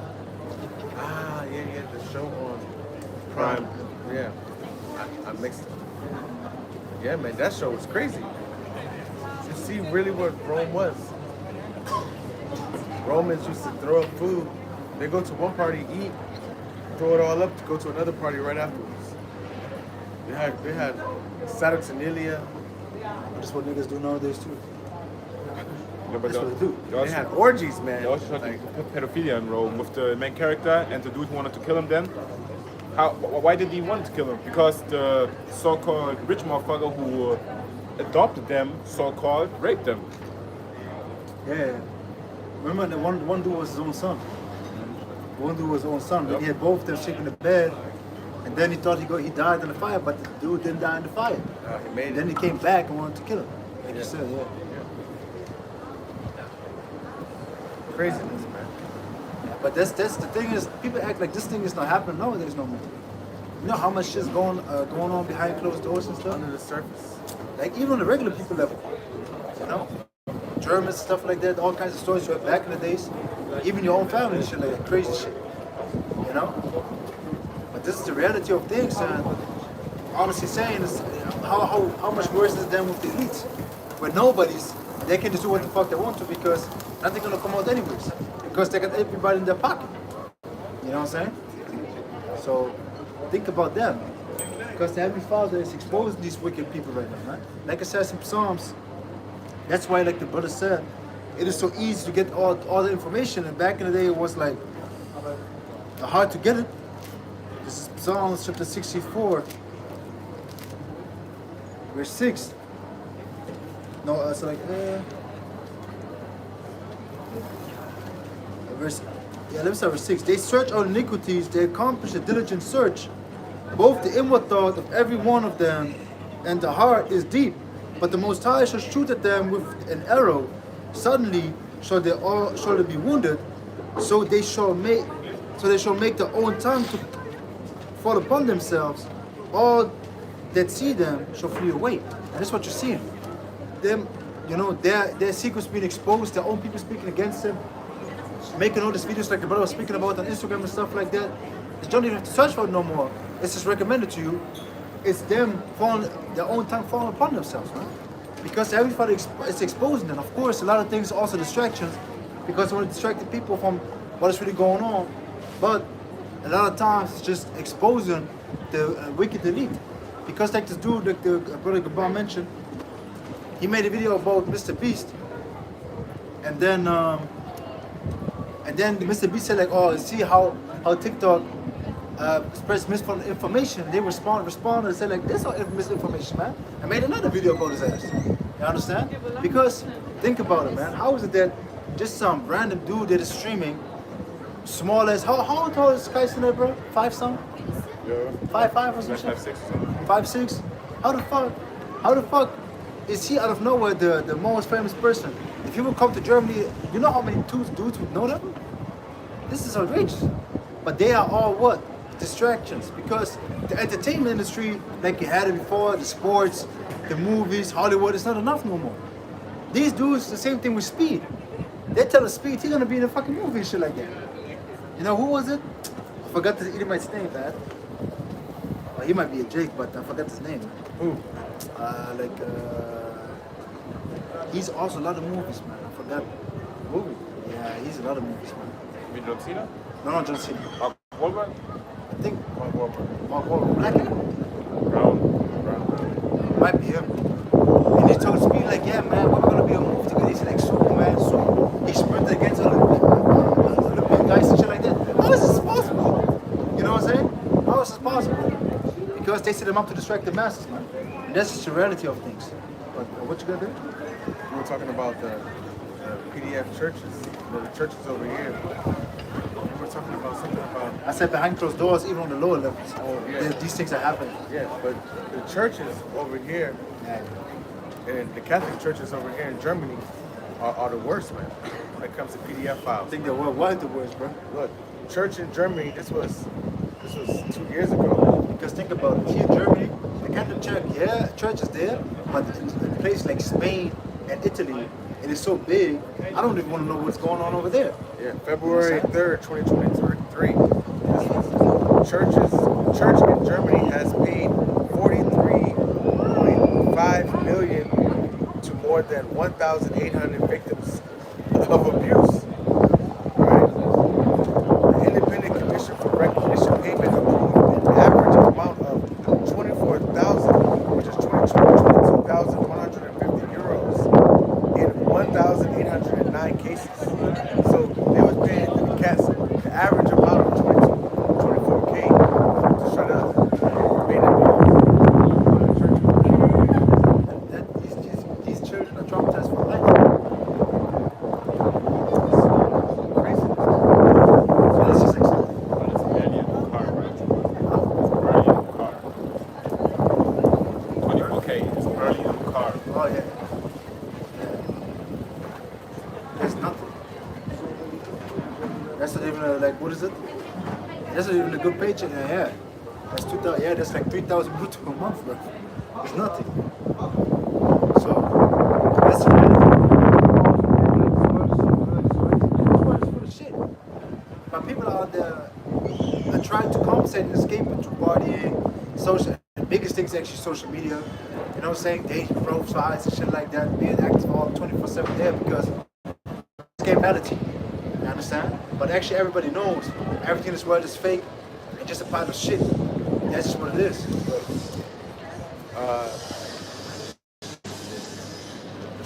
Ah, yeah, the show on Prime. Yeah, I mixed it. Yeah, man, that show was crazy. You see really what Rome was. Romans used to throw up food. They go to one party, eat, throw it all up to go to another party right afterwards. They had Saturnalia. That's what niggas do nowadays too. No, but That's what they do. They had orgies, man. They also shot pedophilia in Rome with the main character and the dude who wanted to kill him then. Why did he want to kill him? Because the so-called rich motherfucker who adopted them, so-called, raped them. Yeah. Remember the one dude was his own son. One dude was his own son. But he had both of them shaking the bed. And then he thought he died in the fire, but the dude didn't die in the fire. He made Then it. he came back and wanted to kill him. Like you said, yeah. Craziness, man. But that's the thing is, people act like this thing is not happening nowadays no more. You know how much shit's going on behind closed doors and stuff? Under the surface. Like even on the regular people level, you know? Germans, stuff like that, all kinds of stories you had back in the days. Even your own family and shit like that, crazy shit. You know? But this is the reality of things, and honestly saying is how much worse is them with the elites? Where they can just do what the fuck they want to because nothing gonna come out anyways. Because they got everybody in their pocket. You know what I'm saying? So think about them. Because the Heavenly Father is exposing these wicked people right now, man. Like I said in Psalms, that's why, like the brother said, it is so easy to get all the information. And back in the day, it was like hard to get it. This is Psalms chapter 64, verse 6. No, it's like verse. Yeah, let me start verse 6. They search our iniquities. They accomplish a diligent search. Both the inward thought of every one of them and the heart is deep. But the Most High shall shoot at them with an arrow. Suddenly shall they be wounded. So they shall make their own tongue to fall upon themselves. All that see them shall flee away. And that's what you're seeing. Them, you know, their secrets being exposed. Their own people speaking against them. Making all these videos like the brother was speaking about on Instagram and stuff like that. You don't even have to search for it no more. It's just recommended to you. It's them their own tongue falling upon themselves, man. Because everybody is exposing them. Of course, a lot of things are also distractions because they want to distract the people from what is really going on. But a lot of times it's just exposing the wicked elite. Because like this dude, like the brother Gabon mentioned, he made a video about Mr. Beast, and then Mr. Beast said like, oh, see how TikTok spreads misinformation. They respond and say like, this is misinformation, man. I made another video about his ass. You understand? Because think about it, man. How is it that just some random dude that is streaming, small as how tall is Kai Sinner, bro? 5 something? Yeah. 5'5" or something? 5'6" or something. 5'6". How the fuck is he out of nowhere the most famous person? If he would come to Germany, you know how many dudes would know them? This is outrageous. But they are all what? Distractions. Because the entertainment industry, like you had it before, the sports, the movies, Hollywood, it's not enough no more. These dudes, the same thing with Speed. They tell us Speed, he's gonna be in a fucking movie and shit like that. You know, who was it? I forgot the Edomite's name, man. Well, he might be a Jake, but I forgot his name. Who? He's also a lot of movies, man. I forgot. Movie. Yeah, he's a lot of movies, man. You mean John Cena? No, John Cena. Mark Wahlberg? I think Mark Wahlberg. Mark Wahlberg. Black hair? Brown. Might be him. And he told Speed like, yeah, man, we're gonna be a movie together. He's like, Superman, so he sprinted against Olympic guys and shit like that. How is this possible? You know what I'm saying? How is this possible? Because they set him up to distract the masses, man. And that's just the reality of things. But what you gonna do? We were talking about the PDF churches, the churches over here. We were talking about something about. I said behind closed doors, even on the lower levels. Oh, yeah. These things are happening. Yeah, but the churches over here, and the Catholic churches over here in Germany, are the worst, man. When it comes to PDF I files. think they're worldwide the worst, bro. Look, church in Germany. This was 2 years ago. Because think about it, here in Germany, the Catholic Church, yeah, church is there, but in places like Spain and Italy, it is so big, I don't even want to know what's going on over there. Yeah, February 3rd, 2023. Church in Germany has paid 43.5 million to more than 1,800 victims of abuse. Right? The Independent Commission for Recognition Payment approved an average amount of 24,000, which is 22,150 euros in 1,809 cases. So they was paying the cats the average amount of 24K to shut up. These children are traumatized for life. barely in the car. Oh yeah. That's nothing. That's not even like, what is it? That's not even a good paycheck. Yeah. That's 2,000. Yeah, that's like 3,000 brutto per month, bro. It's nothing. So that's the reality. It's full of shit. But people out there are trying to compensate and escape it through partying, social. The biggest thing is actually social media. You know what I'm saying? Dating profiles and shit like that. Being active all 24/7 there because escapability. You understand? But actually, everybody knows everything in this world is fake and just a pile of shit. That's just what it is.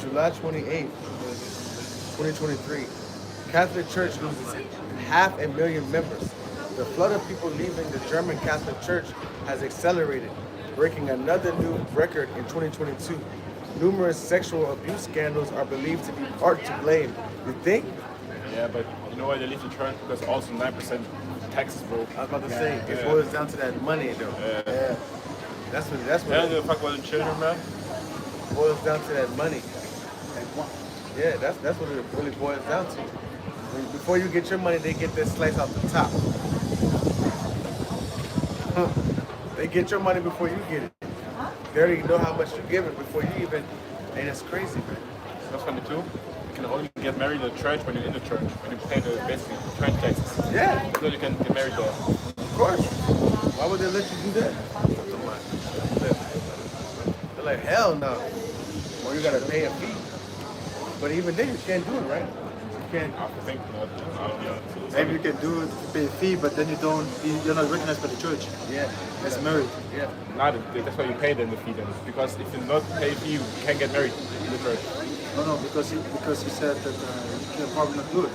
July 28th, 2023, Catholic Church loses 500,000 members. The flood of people leaving the German Catholic Church has accelerated, breaking another new record in 2022. Numerous sexual abuse scandals are believed to be part to blame. You think? Yeah, but you know why they leave the church? Because also 9% taxes, bro. I was about to say, it boils down to that money, though. Yeah. That's what They don't give a fuck about the children, man. it boils down to, that money. Yeah, that's what it really boils down to. Before you get your money, they get that slice off the top. They get your money before you get it. They already know how much you give it before you even. And that's crazy, man. That's funny too. You can only get married in the church when you're in the church, when you pay the basically church taxes. Yeah, So you can get married there. of course. Why would they let you do that? They're like, hell no. Or you gotta pay a fee. But even then, you can't do it, right? You can't. I think not. I don't know. Maybe you can do it, pay a fee, but then you're not recognized by the church Yeah. as married. Yeah. Not, that's why you pay them the fee then. Because if you not pay a fee, you can't get married in the church. No, because he said that you can probably not do it.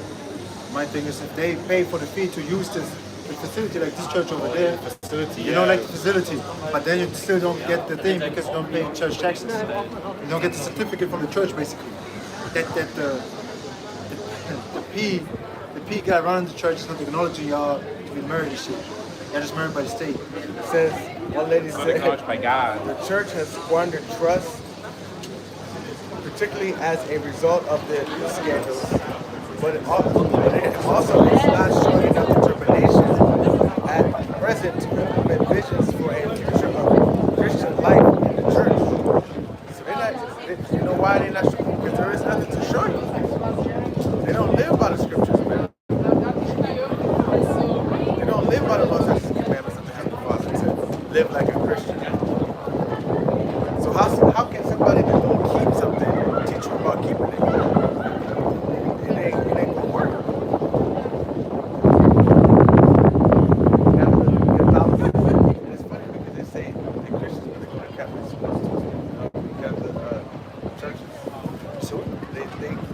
My thing is, if they pay for the fee to use the facility like this church over there, Facility, you don't like the facility, but then you still don't get the thing because you don't pay church taxes. You don't get the certificate from the church basically. That the P guy running the church is not acknowledging y'all to be married and shit. Y'all just married by the state. It says, one lady Not said, acknowledged by God. the church has squandered trust, particularly as a result of the scandals. But it also is not showing enough determination at present to implement visions for a future of Christian life in the church. So they're not, you know why they're not showing? Because there is nothing to show you. They don't live by the scriptures, man. They don't live by the laws and commandments of the Heavenly Father to live like a Christian. So how can somebody that don't keep something teach you about keeping it? It ain't gonna work. And it's funny because they say they're Christians, but they go to Catholic schools too, Catholic churches. So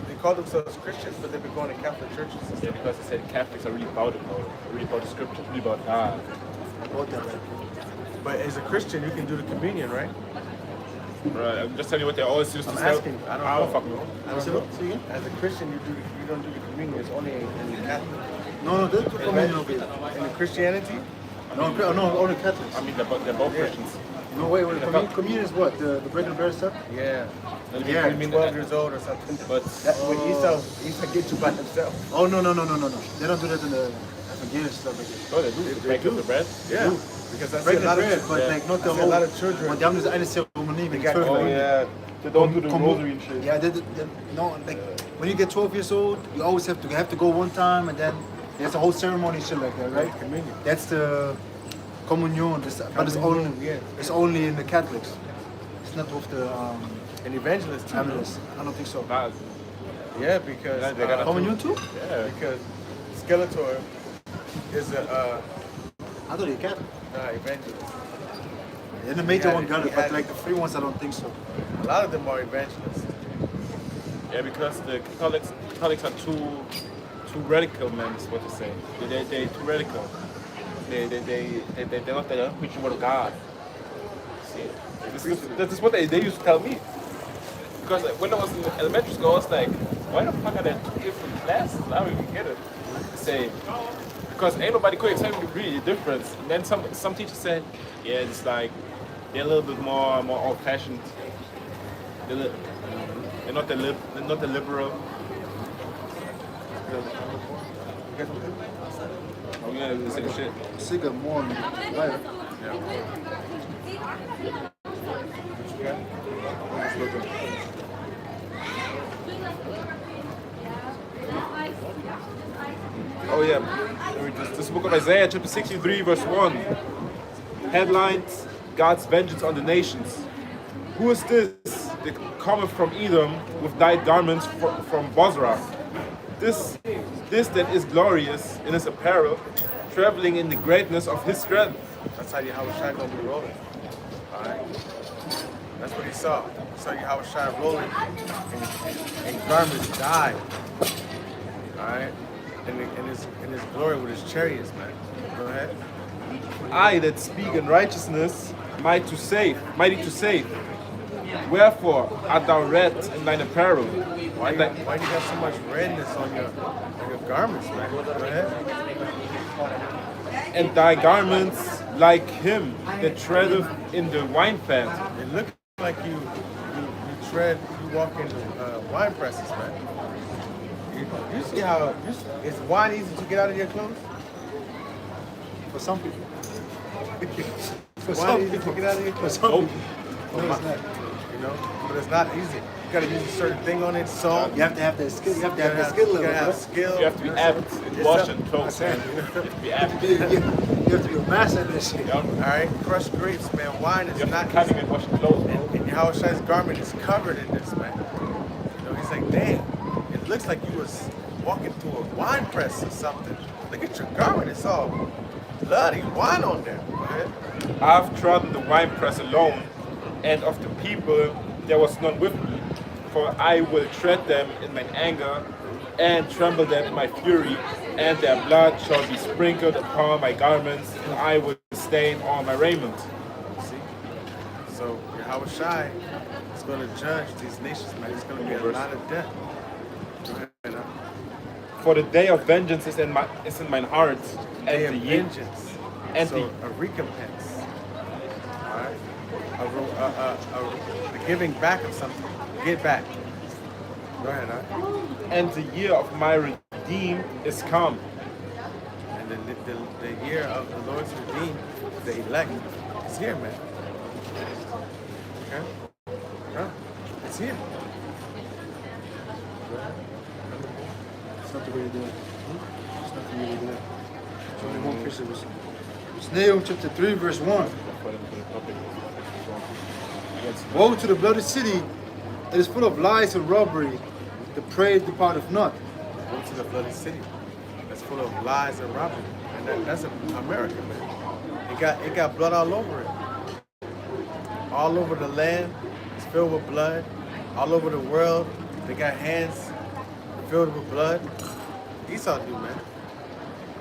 They call themselves Christians, but they've been going to Catholic churches. Yeah, because they said Catholics are really about it, bro. Really about the scriptures, really about God. But as a Christian, you can do the communion, right? Right, I'm just telling you what they always used to I'm say. asking. I don't know. fucking know. I don't know. As a Christian, you don't do the communion. It's only in the Catholic. no, they do communion over here. In the Christianity, No, only Catholics. I mean, they're both Christians. No, wait, communion is what? The breaking bread stuff? yeah. Yeah. You mean 12 years old or something. But That, when Esau get you by himself. Oh, no. They don't do that in the Afghanistan stuff like that. oh, they do. They break up the bread. Yeah. Because I see a Breaking lot bread, of but yeah. like not I the see a whole. lot of children. Want die haben diese eine Zeremonie mit got- 12 oh, Jahren. yeah. They don't do the Commu- rosary and shit. Yeah, no, like when you get 12 years old, you always have to go one time, and then there's a whole ceremony and shit like that, right? Communion. That's the communion, but it's only in the Catholics. It's not with the And evangelists too. Adventists. I don't think so. Nah, Yeah, because Yeah, they got a Communion too? yeah. because Skeletor is a I thought you're Catholic. evangelist. And the major Yeah, one got it, he but had like it. the free ones, I don't think so. A lot of them are evangelists. Yeah, because the Catholics are too radical, man. Is what to say. They too radical. They're not the preaching word of God. See, this is what they used to tell me. Because when I was in elementary school, I was like, why the fuck are there two different classes? I don't even get it. Say, because ain't nobody could explain me really the difference. And then some teachers said, yeah, it's like they're a little bit more old-fashioned. They're not the liberal. Oh yeah, the same shit. Still got more in the life. Oh yeah, this book of Isaiah, chapter 63, verse 1. Headlines: God's vengeance on the nations. Who is this that cometh from Edom with dyed garments from Bozrah? This that is glorious in his apparel, traveling in the greatness of his strength. That's how Yahushua gonna be rolling. Alright? That's what he saw. He saw Yahushua rolling and garments dyed. Alright? In his glory with his chariots, man. Go ahead. I that speak in righteousness, mighty to save. Wherefore art thou red in thine apparel? Why you got so much redness on your garments, man? Go ahead. And thy garments like him that treadeth in the winepress. It looks like you walk in wine presses, man. You see how is wine easy to get out of your clothes? For some people. For Wine some easy people. to get out of your For clothes? some people. No, it's not. You know, but it's not easy. You gotta use a certain thing on it, salt. You have to have that skill. You have to have that skill You level, gotta have bro. skill. You have to be apt in washing clothes. You have to be apt. You have to be a master at this shit. Yeah. Alright, crushed grapes, man. Wine is You have not to be cutting and washing clothes, bro. And Yahushua's garment is covered in this, man. You know, he's like, damn, it looks like you was walking through a wine press or something. Look at your garment, it's all bloody, wine on there. Go ahead. I have trodden the winepress alone, and of the people there was none with me. For I will tread them in mine anger, and tremble them in my fury, and their blood shall be sprinkled upon my garments, and I will stain all my raiment. See? So Yahushua is going to judge these nations, man. It's going to be a lot of death. Go ahead, man. For the day of vengeance is in mine heart, Day and of the year, vengeance. and So a recompense. Alright? A giving back of something. Get back. Go ahead, alright? and the year of my redeem is come. And the year of the Lord's redeemed, the elect, is here, man. Okay? Yeah, it's here. It's not the way to do it. It's not the way to do it. There's only one person. It's Nahum chapter 3, verse 1. Woe to the bloody city that is full of lies and robbery. The prey departeth not. Go to the bloody city that's full of lies and robbery. And that's America, man. It got blood all over it. All over the land, it's filled with blood. All over the world, they got hands filled with blood. Esau do, man.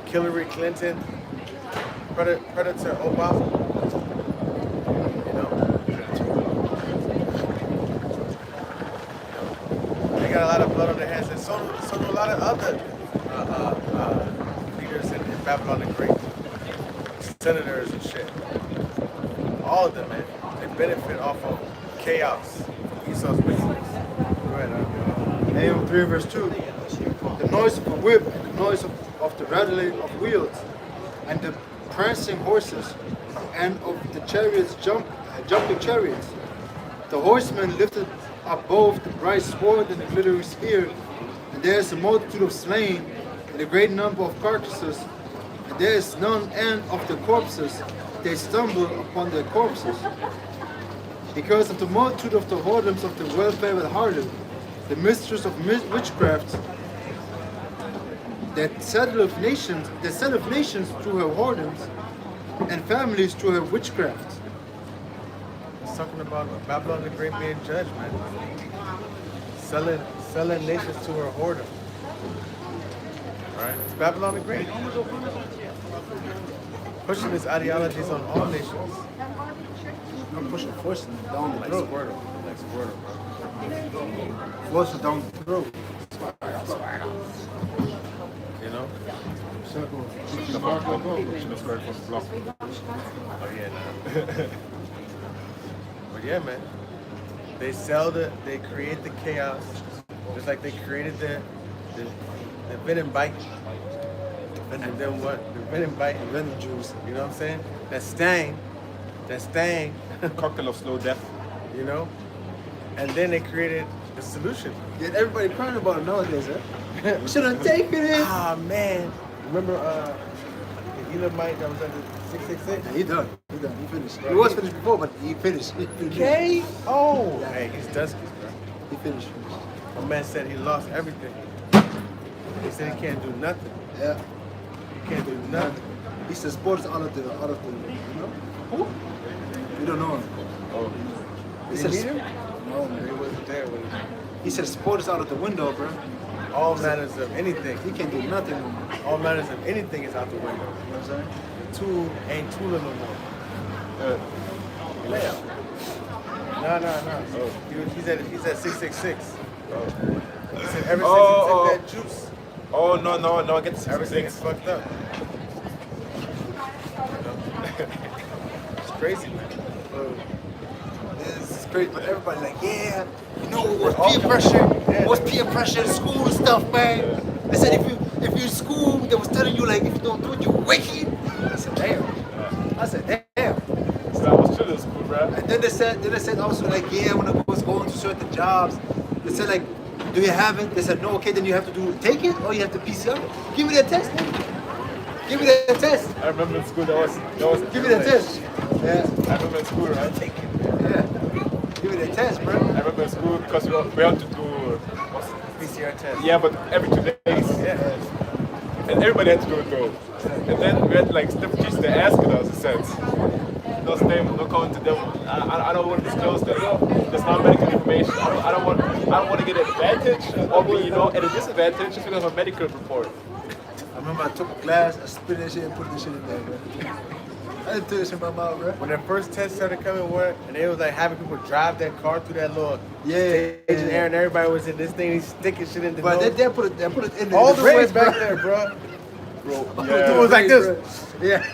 Hillary Clinton, Predator Obama. You know? They got a lot of blood on their hands, and so do a lot of other leaders in Babylon the Great, senators and shit. All of them, man. They benefit off of chaos, Esau's wickedness. Go ahead, Nahum 3, verse 2. The noise of a whip, and the noise of the rattling of wheels, and the prancing horses, and of the chariots jumping chariots. The horsemen lifted up both the bright sword and the glittering spear, and there is a multitude of slain, and a great number of carcasses, and there is none end of the corpses. They stumble upon their corpses. Because of the multitude of the whoredoms of the well-favored harlot, the mistress of witchcraft, that setteth nations through her whoredoms, and families through her witchcraft. It's talking about Babylon the Great being judged, man. Selling nations to her whoredom. Alright? It's Babylon the Great. Pushing his ideologies on all nations. I'm pushing forcing down the Like throat. Squirtle. Like Squirtle. Forcing down the throat. You know? Oh yeah, nah. But yeah, man. They create the chaos, just like they created the venom bite, and then what? The venom bite, and Venom juice. you know what I'm saying? That sting, Cocktail of slow death. you know, and then they created the solution. Yet everybody crying about it nowadays, huh? We should have taken it. Ah man, remember the Elamite that was under 666? Yeah, he done. He finished. He was finished before, but he finished. Okay. Oh, Yeah. hey, he's dusky, bro. He finished. My man said he lost everything. He said he can't do nothing. Yeah. He can't do nothing. He said sports out of the, you know? Who? We don't know him. Oh. He Did said, you meet him? No, He man. wasn't there when He said sport is out of the window, bro. all matters of anything. He can't do nothing no more. All matters of anything is out the window. You know what I'm saying? The tool ain't tooling no more. Yeah. No. He's at 666. Oh. He said ever since Oh, he took that juice, Oh, no, I get the everything is 66. fucked up. It's crazy, man. This is crazy, but everybody like, yeah, you know what's all- peer pressure? Yeah. What's peer pressure in school and stuff, man? They said if you in school, they was telling you like if you don't do it, you're wicked. I said, damn. I said, damn. So that was chill in school, bro. And then they said also like, yeah, when I was going to certain jobs, they said like, do you have it? They said no. Okay, then you have to take it or you have to PCR. Give me that test. Give me that test. I remember in school that was Give me that test. Yeah. I remember in school, right? Yeah. Give me that test, bro. I remember in school because we had to do PCR test. yeah, but every 2 days. Yeah. And everybody had to do it though. And then we had like different teachers that asking us, it said, no name, no comment to them. I don't want to disclose that. That's not medical information. I don't want to get an advantage or be, at a disadvantage just because of a medical report. I remember I took a glass, I spit that shit and put this shit in there, bro. I didn't do this in my mouth, bro. When that first test started coming, and they was like having people drive their car through that little Yeah. stage in air, and everybody was in this thing, he's sticking shit in the But nose. they put it in All the the way brains, back bro. there, bro. Yeah. It was like this. Bro. Yeah.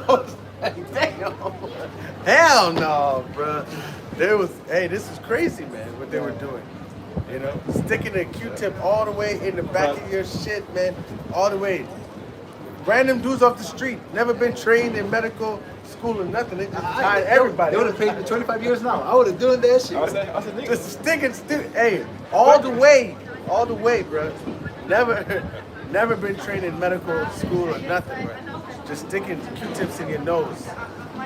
I was like, damn. Hell no, bro. This is crazy, man, what they were doing. Sticking a Q-tip all the way in the back of your shit, man, all the way. Random dudes off the street, never been trained in medical school or nothing. They just tied everybody. They would have paid me 25 years now. I would have done that shit. I said, nigga. Just sticking, hey, all the way, bro. Never been trained in medical school or nothing, bro. Just sticking Q-tips in your nose.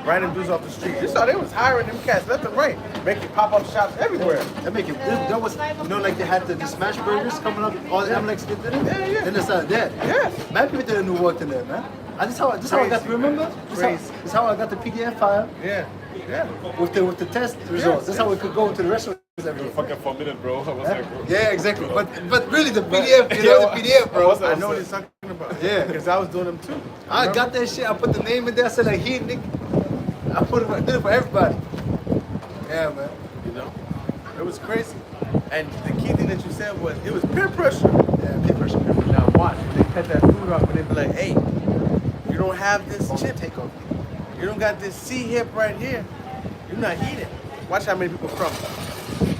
Random dudes off the street. You saw they was hiring them cats left and right, making pop-up shops everywhere. They make it. That was, like they had the smash burgers coming up. All the Amlex did it. Yeah. Then they started that. Yeah. Man, people didn't know what in there, man. And this how I got Crazy, to remember. man. This Crazy. is how I got the PDF file Yeah. with the test results. That's how we could go to the restaurants every day. Fucking 4 minutes, bro. I was like, bro. Yeah, exactly. But really the PDF, the PDF, bro. I know what he's talking about. Yeah. Because I was doing them too. I got that shit. I put the name in there. I said like, here, Nick. I did it for everybody. Yeah, man. It was crazy. And the key thing that you said was, it was peer pressure. Yeah, peer pressure. Now watch, when they cut that food off and they be like, hey, you don't have this chip. Take off. You don't got this C hip right here. You're not eating. Watch how many people crumble.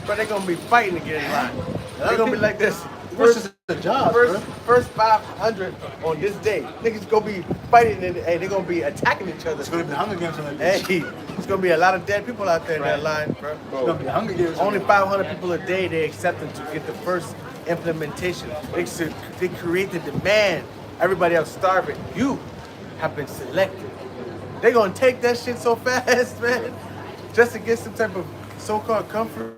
But they're gonna be fighting to get in line. They're gonna be like this. Versus the job, bro. First 500 on this day. Niggas gonna be fighting and they're gonna be attacking each other. It's gonna be Hunger Games on that bitch. Hey, it's gonna be a lot of dead people out there in that line, bro. It's gonna be Hunger Games. Only 500 people a day they accepting to get the first implementation. They create the demand. Everybody else starving. You have been selected. They gonna take that shit so fast, man, just to get some type of so-called comfort.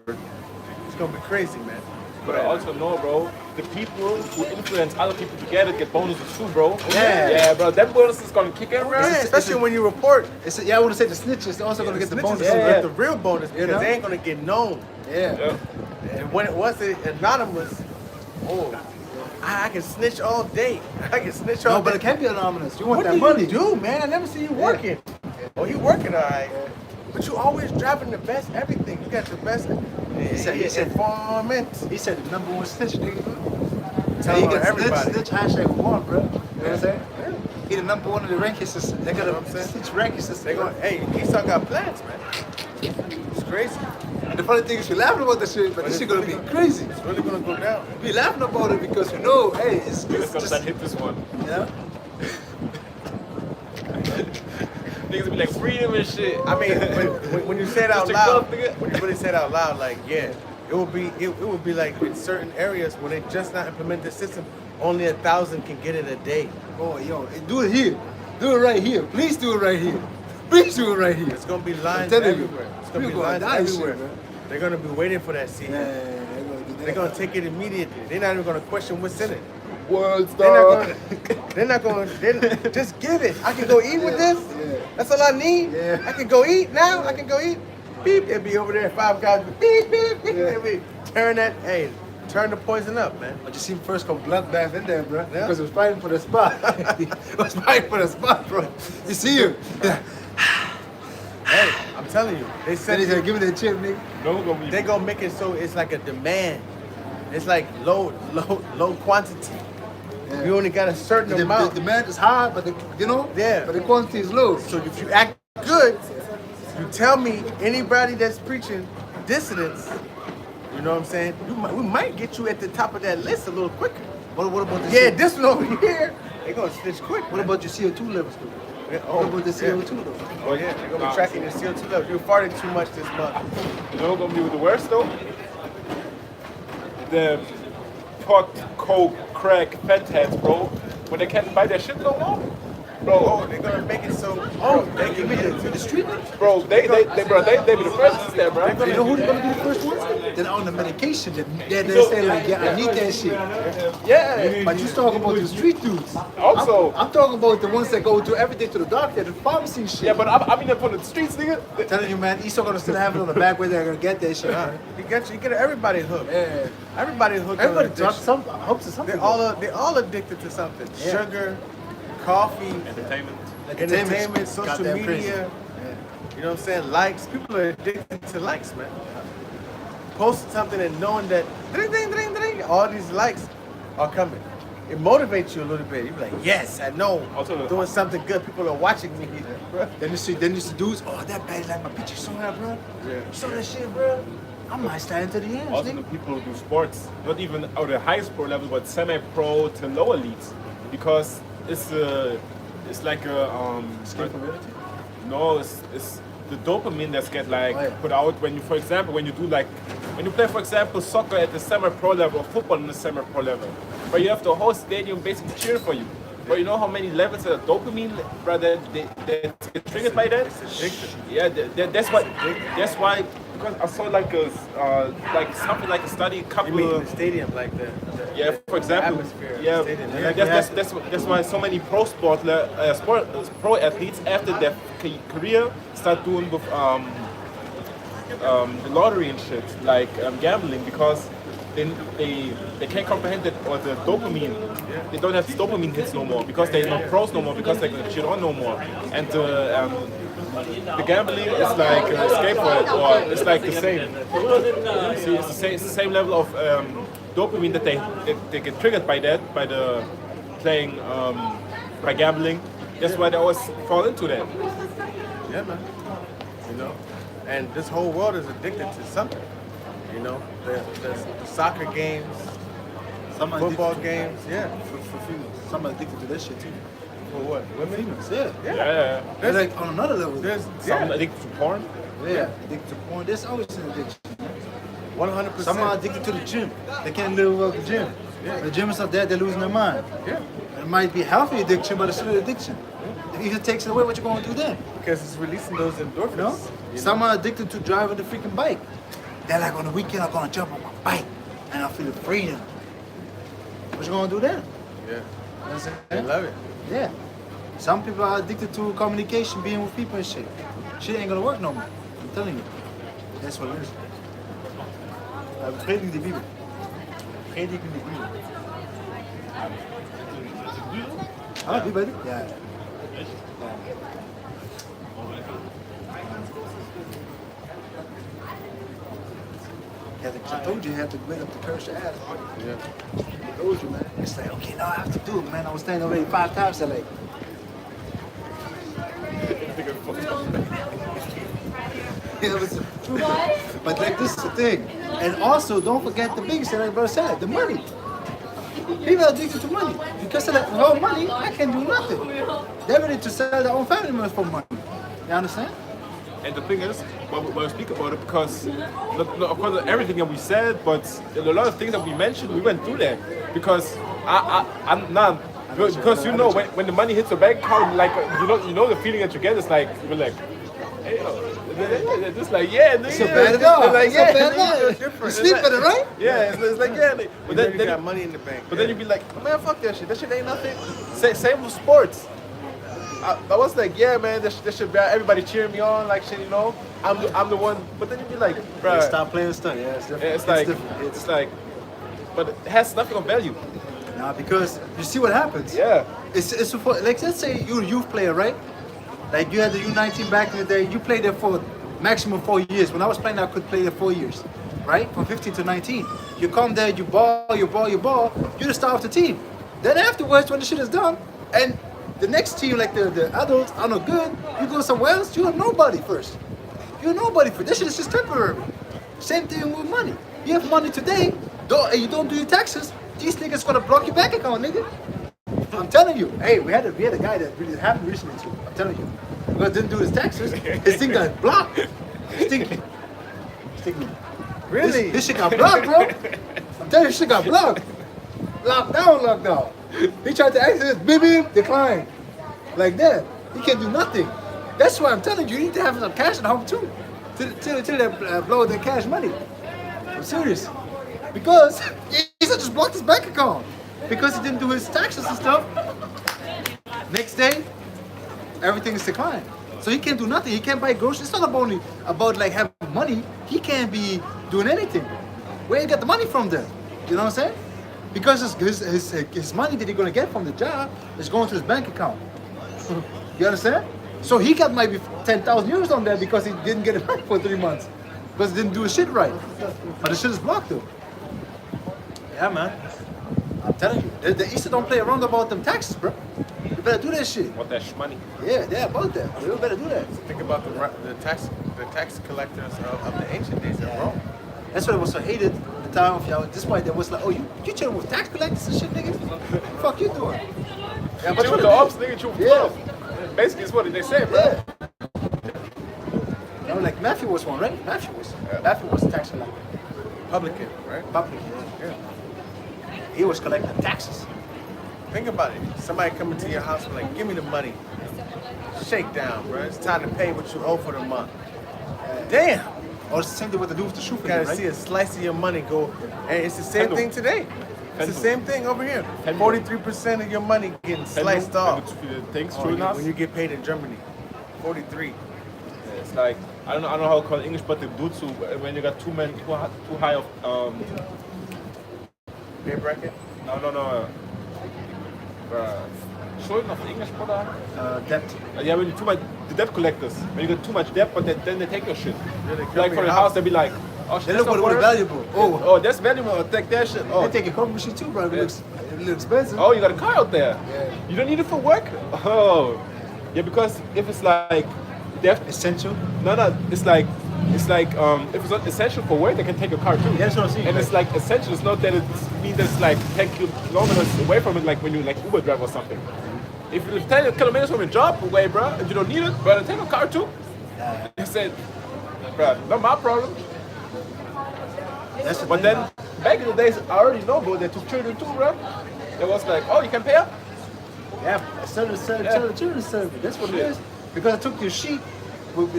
It's gonna be crazy, man. But I also know, bro, the people who influence other people to get bonuses too, bro. Yeah. Yeah, bro, that bonus is gonna kick in, bro. Yeah, especially when you report. I want to say the snitches. They're also gonna get the Snitches bonus. gonna Yeah. get the real bonus because know? they ain't gonna get known. Yeah. Yeah. And when it was anonymous, I can snitch all day. I can snitch all No, day. but it can't be anonymous. You want What that do money? you do, man? I never see you working. Oh, you working all right. But you always driving the best everything. You got the best He said- informant. He said the number one snitch, nigga. Tell He on can everybody. snitch hashtag one, bro. You know what I'm saying? He the number one in the ranking system. They got You know what I'm a saying? snitch ranking system. They going, hey, Esau got plans, man. It's crazy. And the funny thing is, we're laughing about this shit, but this shit gonna be crazy. It's really gonna go down. We laughing about it because we know, hey, it's Niggas gonna just, start hit this one. yeah. Niggas be like freedom and shit. I mean, when you say it out Mr. loud, Glove, nigga. when you really say it out loud, like, yeah, it would be like in certain areas where they just not implement the system, only 1,000 can get it a day. Oh, yo, do it here. Do it right here. Please do it right here. Please do it right here. It's gonna be lines I'm telling you, everywhere. It's gonna be people gonna lines die and shit, everywhere. man. They're gonna be waiting for that seat. Yeah, they're gonna do that. They're gonna take it immediately. They're not even gonna question what's in it. World They're not gonna just give it. I can go eat with this. Yeah. That's all I need. Yeah. I can go eat now. I can go eat. Beep. It'll be over there. 5 guys. Beep beep beep. Yeah. It'll be turn the poison up, man. I just seen first come bloodbath in there, bro. Yeah. Because it was fighting for the spot. It was fighting for the spot, bro. You see him? Hey, I'm telling you, they Then said he said, give me that chip, nigga. No gonna be. they gonna make it so it's like a demand. It's like low quantity. Yeah. You only got a certain amount. The demand is high, but Yeah. but the quantity is low. So if you act good, you tell me anybody that's preaching dissidence, you know what I'm saying? We might get you at the top of that list a little quicker. What about the Yeah, this one over here, they gonna snitch quick. What about your CO2 levels, though? Yeah, What about the CO2, yeah. though? Oh yeah, they're gonna be tracking your CO2 levels. You farted too much this month. You know what's gonna be the worst though? The pot, coke, crack, fat heads, bro. When they can't buy their shit no more. Oh, they're gonna make it so. Oh, they can get it to the street. Bro, they be the first step, bro. You know who's gonna be the first ones? They're on the medication. They say like, yeah, I need that shit. Yeah. But you talking about the street dudes. Also- I'm talking about the ones that go to everything to the doctor, the pharmacy and shit. Yeah, but I mean, from the streets, nigga. I'm telling you, man, Esau gonna still have it on the back where they're gonna get that shit. Man. You get everybody hooked. Yeah. Everybody hooked. Everybody on drops addiction. some hopes of something. They're all addicted to something. Yeah. Sugar, coffee, Entertainment. entertainment, social Goddamn media. crazy. You know what I'm saying? Likes. People are addicted to likes, man. Posting something and knowing that ding, ding, ding, ding, all these likes are coming. It motivates you a little bit. You're like, yes, I know. Also, I'm doing something good. People are watching me. Then you see dudes, oh, that bad like my picture. You saw that, bro? Yeah. You saw that shit, bro? I might stand to the end, Also, the nigga. people who do sports, not even at the highest pro level, but semi-pro to lower leagues, because it's like a Capability. no, it's the dopamine that's get like Oh, yeah. put out when you, for example, when you play, for example, soccer at the semi-pro level or football in the semi-pro level, but you have the whole stadium basically cheering for you. But you know how many levels of dopamine, brother, that get triggered by that? It's addictive. Yeah, that's why. Because I saw like something like a study, You couple mean in of the stadium, like the yeah, for example, atmosphere of yeah, the stadium. that's why so many pro athletes after their career start doing with the lottery and shit, like gambling, because they can't comprehend it, or the dopamine. They don't have dopamine hits no more because they're not pros no more, because they can cheat on no more. And the gambling is like an escape for it, or it's like the same. See, it's the same level of dopamine that they get triggered by that, by the playing by gambling. That's why they always fall into that. Yeah, man. You know, and this whole world is addicted to something. You know, the soccer games, Some are football addicted games. Yeah. for females. Some are addicted to that shit too. For what? Women? Females, yeah. Yeah. They're like on another level. There's Some addicted to porn. Yeah, addicted to porn. There's always an addiction. 100%. Some are addicted to the gym. They can't live without the gym. Yeah. The gym is not there, they're losing their mind. Yeah. It might be healthy addiction, but it's still an addiction. If it takes it away, what you gonna do then? Because it's releasing those endorphins. You know? You Some are addicted to driving the freaking bike. They're like, on the weekend, I'm gonna jump on my bike and I feel the freedom. What you gonna do then? Yeah. You know what I'm saying? They love it. Yeah. Some people are addicted to communication, being with people and shit. Shit ain't gonna work no more. I'm telling you. That's what it is. Predigen die Bibel. Predigen die Bibel. Ah, wie bei dir? Ja, ja. Yeah, I told you you had to wait up to curse your ass. Yeah. I told you, man. It's like, okay, now I have to do it, man. I was standing already 5 times today. Yeah, it was true. What? But like this is the thing. And also don't forget the biggest thing like brother said, the money. People are addicted to money. Because of that whole money, I can do nothing. They're ready to sell their own family members for money. You understand? And the thing is, when we speak about it, because of course everything that we said, but a lot of things that we mentioned, we went through that. Because I'm not, because you know when the money hits your bank account, like you know the feeling that you get is like you're like, hey, they're just like nigga, So bad enough. like So bad nigga, enough. You sleep better, right? Yeah, it's like nigga. But then you got money in the bank. But then you be like, man, fuck that shit. That shit ain't nothing. Same with sports. I was like, yeah, man, this should be everybody cheering me on, like shit, you know. I'm the one. But then you be like, bro, Stop playing stuff. Yeah, it's different. It's like, but it has nothing of value. Nah, because you see what happens. Yeah. It's like let's say you're a youth player, right? Like you had the U19 back in the day. You played there for maximum 4 years. When I was playing, I could play there 4 years, right? From 15 to 19. You come there, you ball. You're the star of the team. Then afterwards, when the shit is done, and the next team, like the adults, are not good. You go somewhere else. You're nobody first. You're nobody first. This shit is just temporary. Same thing with money. You have money today, and you don't do your taxes. These niggas gonna block your bank account, nigga. I'm telling you. Hey, we had a guy that really happened recently too. I'm telling you. Because didn't do his taxes. His thing got blocked. Stinky. Really? This shit got blocked, bro. I'm telling you, this shit got blocked. Lockdown. He tried to access, beep, decline. Like that. He can't do nothing. That's why I'm telling you, you need to have some cash at home too. Till they blow their cash money. I'm serious. Because he just blocked his bank account. Because he didn't do his taxes and stuff. Next day, everything is declined. So he can't do nothing. He can't buy groceries. It's not only about like having money. He can't be doing anything. Where you get the money from then? You know what I'm saying? Because his money that he's gonna get from the job is going to his bank account. You understand? So he got maybe 10,000 euros on there because he didn't get it back for 3 months. Because he didn't do his shit right. But the shit is blocked though. Yeah, man. I'm telling you, the Easter don't play around about them taxes, bro. You better do that shit. What that money? Yeah, they're about that. You better do that. Think about the tax collectors of the ancient days in Rome. That's why it was so hated at the time of y'all. This why they was like, oh, you chilling with tax collectors and shit, nigga? Fuck you doing? Yeah, But you the ops, nigga, you Yeah. Basically, it's what they say, bro. Yeah. No, like Matthew was one, right? Matthew was a tax collector. Publican, right? Public, yeah. He was collecting taxes. Think about it. Somebody coming to your house and like, give me the money. Shake down, bro. It's time to pay what you owe for the month. Damn. Or it's the same thing with the dude with the shoe You finger, gotta right? see a slice of your money go, and it's the same thing today. It's the same thing over here. 43% of your money getting sliced off Things when you get paid in Germany. 43. It's like I don't know how to call it in English, but the dudes who when you got too high of Pay bracket? no. Schulden of English, brother. Debt. Yeah, when you too much the debt collectors. When you got too much debt, but then they take your shit. Yeah, they come Like to for your the house, they be like, oh, They that's look not what worth. valuable. Oh, that's valuable. Take that shit. Oh, They take a coffee machine too, bro. It looks expensive. oh, you got a car out there. Yeah. You don't need it for work. Oh, yeah, because if it's like, they have, Essential. no, it's like if it's not essential for work, they can take your car too. Yeah, that's what I'm saying. And it's like essential. It's not that it means that it's like 10 kilometers away from it, like when you like Uber drive or something. If you're 10 kilometers from your job away, bro, and you don't need it, bro, take a car too. They said, bro, not my problem. That's the But thing, then back in the days, I already know, bro, they took children too, bro. It was like, oh, you can pay up? yeah, children service. That's what it is. Because I took your sheep,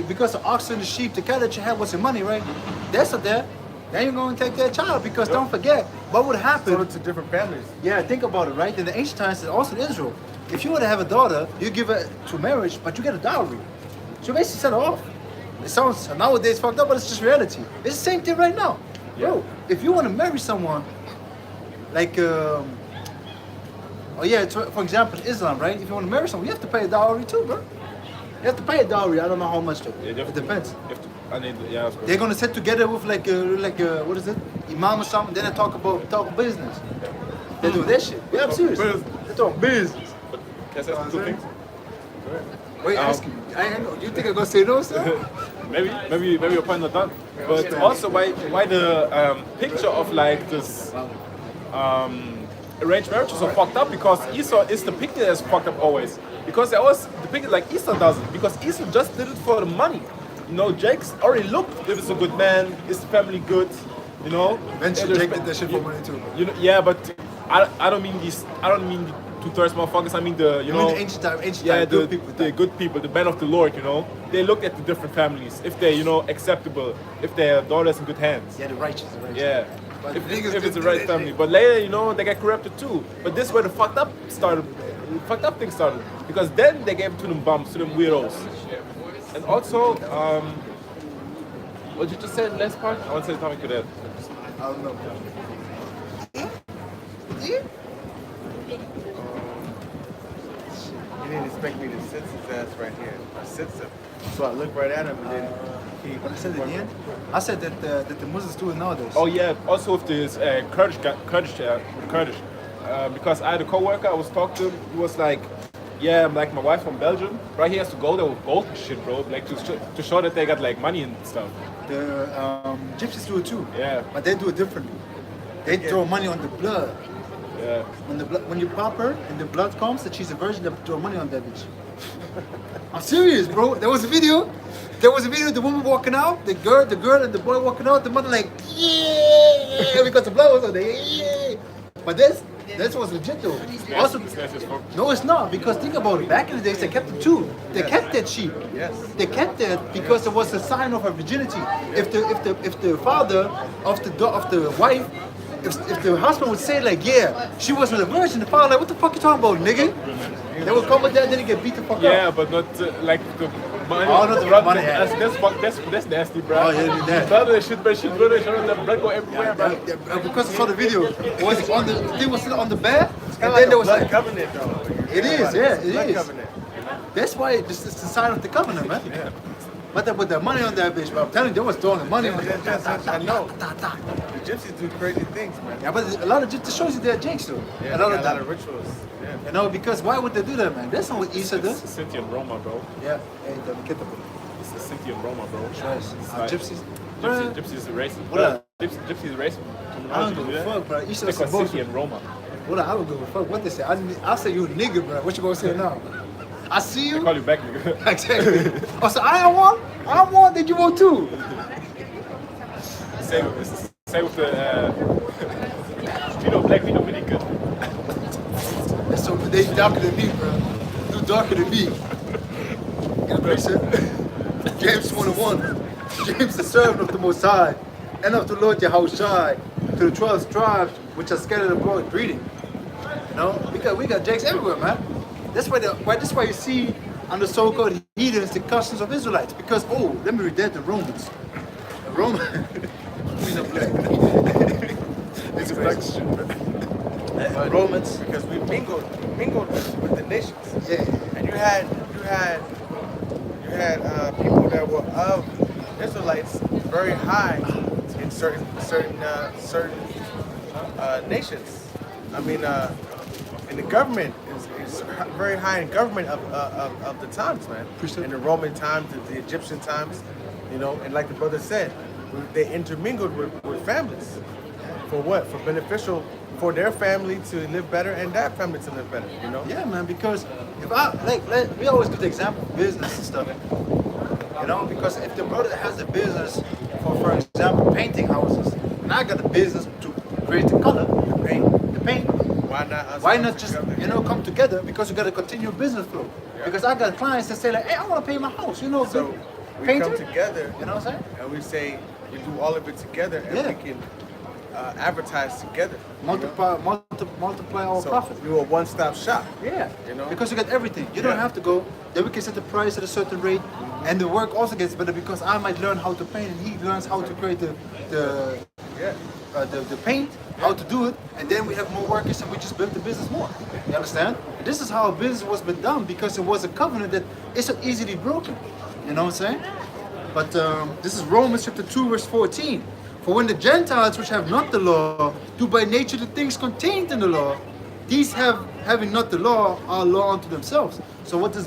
because the oxen, the sheep, the cattle that you had was your money, right? That's up there. Then you're going to take that child because don't forget, what would happen? Sold it to different families. Yeah, think about it, right? In the ancient times, and also in Israel, if you were to have a daughter, you give her to marriage, but you get a dowry. So you basically sell her off. It sounds nowadays fucked up, but it's just reality. It's the same thing right now. Bro, if you want to marry someone, like, for example, Islam, right? If you want to marry someone, you have to pay a dowry too, bro. You have to pay a dowry. I don't know how much though. Yeah, It depends. That's good. They're gonna sit together with like what is it, imam or something. Then they talk business. They do that shit. Yeah, I'm serious. They talk business. Can I say two things? Wait, ask me. I know. You think I'm gonna say no, sir? Maybe your point not done. But also why the picture of like this arranged marriage is so fucked up, because Esau is depicted as fucked up always. Because they always depicted like Esau doesn't. Because Esau just did it for the money. You know, Jake's already looked if it's a good man, is the family good, you know. Eventually, Jake did that shit for money too. You know, yeah, but I don't mean these. I don't mean the two-thirds motherfuckers. I mean the the ancient time, good people. The good people, the men of the Lord. You know, they look at the different families if they're acceptable, if their daughters in good hands. Yeah, the righteous. Yeah. But If niggas it's the do right that family, shit. but later, they get corrupted too. But this is where the fucked up thing started, because then they gave it to them bums, to them weirdos, and also, what did you just say in the last part? I want to say something to that. I don't know. He didn't expect me to sit his ass right here. I sit him. So I looked right at him and then he. What I said at the end? I said that the Muslims do it nowadays. Oh yeah, also with this Kurdish, because I had a coworker, I was talking to him, he was like, yeah, like my wife from Belgium, right? He has to go there with gold and shit, bro, like to show that they got like money and stuff. The gypsies do it too. Yeah. But they do it differently. They throw money on the blood. Yeah. When you pop her and the blood comes that she's a virgin, they throw money on that bitch. I'm serious, bro. There was a video. The woman walking out, the girl and the boy walking out. The mother like, yeah, because the blood was on there. Yeah. But this was legit though. Also, no, it's not, because think about it. Back in the days, they kept it too. They kept that sheep. Yes. They kept that because it was a sign of her virginity. If the father of the wife, if the husband would say like, yeah, she wasn't a virgin, the father like, what the fuck you talking about, nigga? They would come with that, then he get beat the fuck up. Yeah, but not like the money. Oh, not the blood, money, yeah. That's nasty, bro. Oh, yeah, that. Blood, shit, bro, showing that blood go everywhere, bro. Because I saw the video, was on the thing was still on the bed, It's and kind of then like there a was blood like, covenant, though. it is, yeah, it Blood is. covenant. That's why this is the sign of the covenant, man. Yeah. But they put the money on that bitch, bro. I'm telling you, they was throwing the money on that. I know. The gypsies do crazy things, man. Yeah, but a lot of just shows you they're jinx though. Yeah, a they lot got of a lot them. of rituals. Yeah. You know, because why would they do that, man? That's not what Isa does. It's Cynthia and Roma, bro. Yeah, hey, the Kittable. It's the Cynthia and Roma, bro. Gypsies. Gypsy is racist. What up? Gypsy is racist. I don't give a fuck, bro. Isa They is call bullshit. Cynthia and Roma. What up? I don't give a fuck what they say. I'll say you a nigga, bro. What you gonna say now? I see They you. call you back, nigga. Exactly. Oh, so I want, then you want too. Say with the black Vino pretty good. And so they darker than me, bro. You darker than me. You know what I'm saying? James 1:1. James, the servant of the Most High, and of the Lord Yahushai, to the 12 tribes which are scattered abroad, greeting. You know, we got Jakes everywhere, man. That's why you see on the so-called heathens the customs of Israelites. Because let me read that, the Romans. The Romans. It's crazy. But Romans. because we mingled with the nations. Yeah. And you had people that were of Israelites very high in certain nations. I mean, and the government is very high in government of the times, man. In the Roman times, the Egyptian times, and like the brother said, they intermingled with families. For what? For beneficial, for their family to live better and that family to live better, Yeah, man, because if we always give the example of business and stuff, because if the brother has a business for example, painting houses, and I got a business to create the color, the paint, why not just, come together, because you got to continue business flow. Yeah. Because I got clients that say like, hey, I want to paint my house, So good we painter, come together, you know what I'm saying? and we say we do all of it together, and Yeah. we can advertise together. Multiply our So profit. we were a one-stop shop. Yeah, You because you got everything. You don't Yeah. have to go. Then we can set the price at a certain rate, and the work also gets better because I might learn how to paint, and he learns how to create Yeah. the paint, how to do it, and then we have more workers, and we just build the business more. You understand? This is how business was been done because it was a covenant that isn't easily broken. You know what I'm saying? But this is Romans chapter 2, verse 14. For when the Gentiles, which have not the law, do by nature the things contained in the law, these having not the law, are law unto themselves. So what does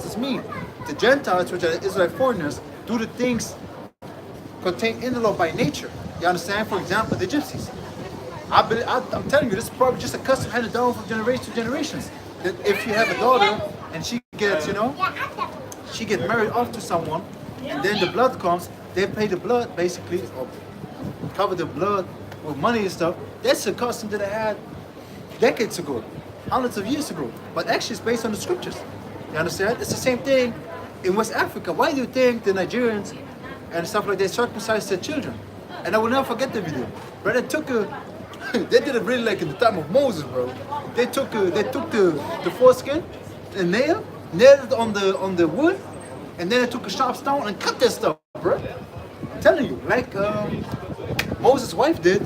this mean? The Gentiles, which are Israelite foreigners, do the things contained in the law by nature. You understand? For example, the gypsies. I'm telling you, this is probably just a custom handed down from generation to generations. That if you have a daughter and she gets, she gets married off to someone, and then the blood comes, they pay the blood basically, or cover the blood with money and stuff. That's a custom that I had decades ago, hundreds of years ago. But actually, it's based on the scriptures. You understand? It's the same thing in West Africa. Why do you think the Nigerians and stuff like that circumcise their children? And I will never forget the video. But they did it really like in the time of Moses, bro. They took the foreskin and nailed it on the wood, and then they took a sharp stone and cut that stuff, bro. I'm telling you, like Moses' wife did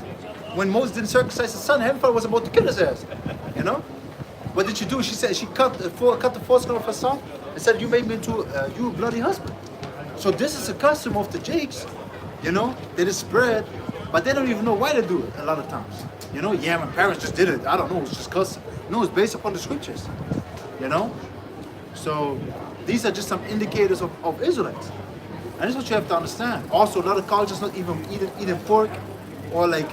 when Moses didn't circumcise his son. Heavenly Father was about to kill his ass, What did she do? She said she cut the foreskin of her son and said, "You made me into you bloody husband." So this is a custom of the Jakes, that is spread, but they don't even know why they do it a lot of times. Yeah, my parents just did it. I don't know, it's just custom. No, it's based upon the scriptures, So these are just some indicators of Israelites. And that's what you have to understand. Also, a lot of cultures not even eating pork or like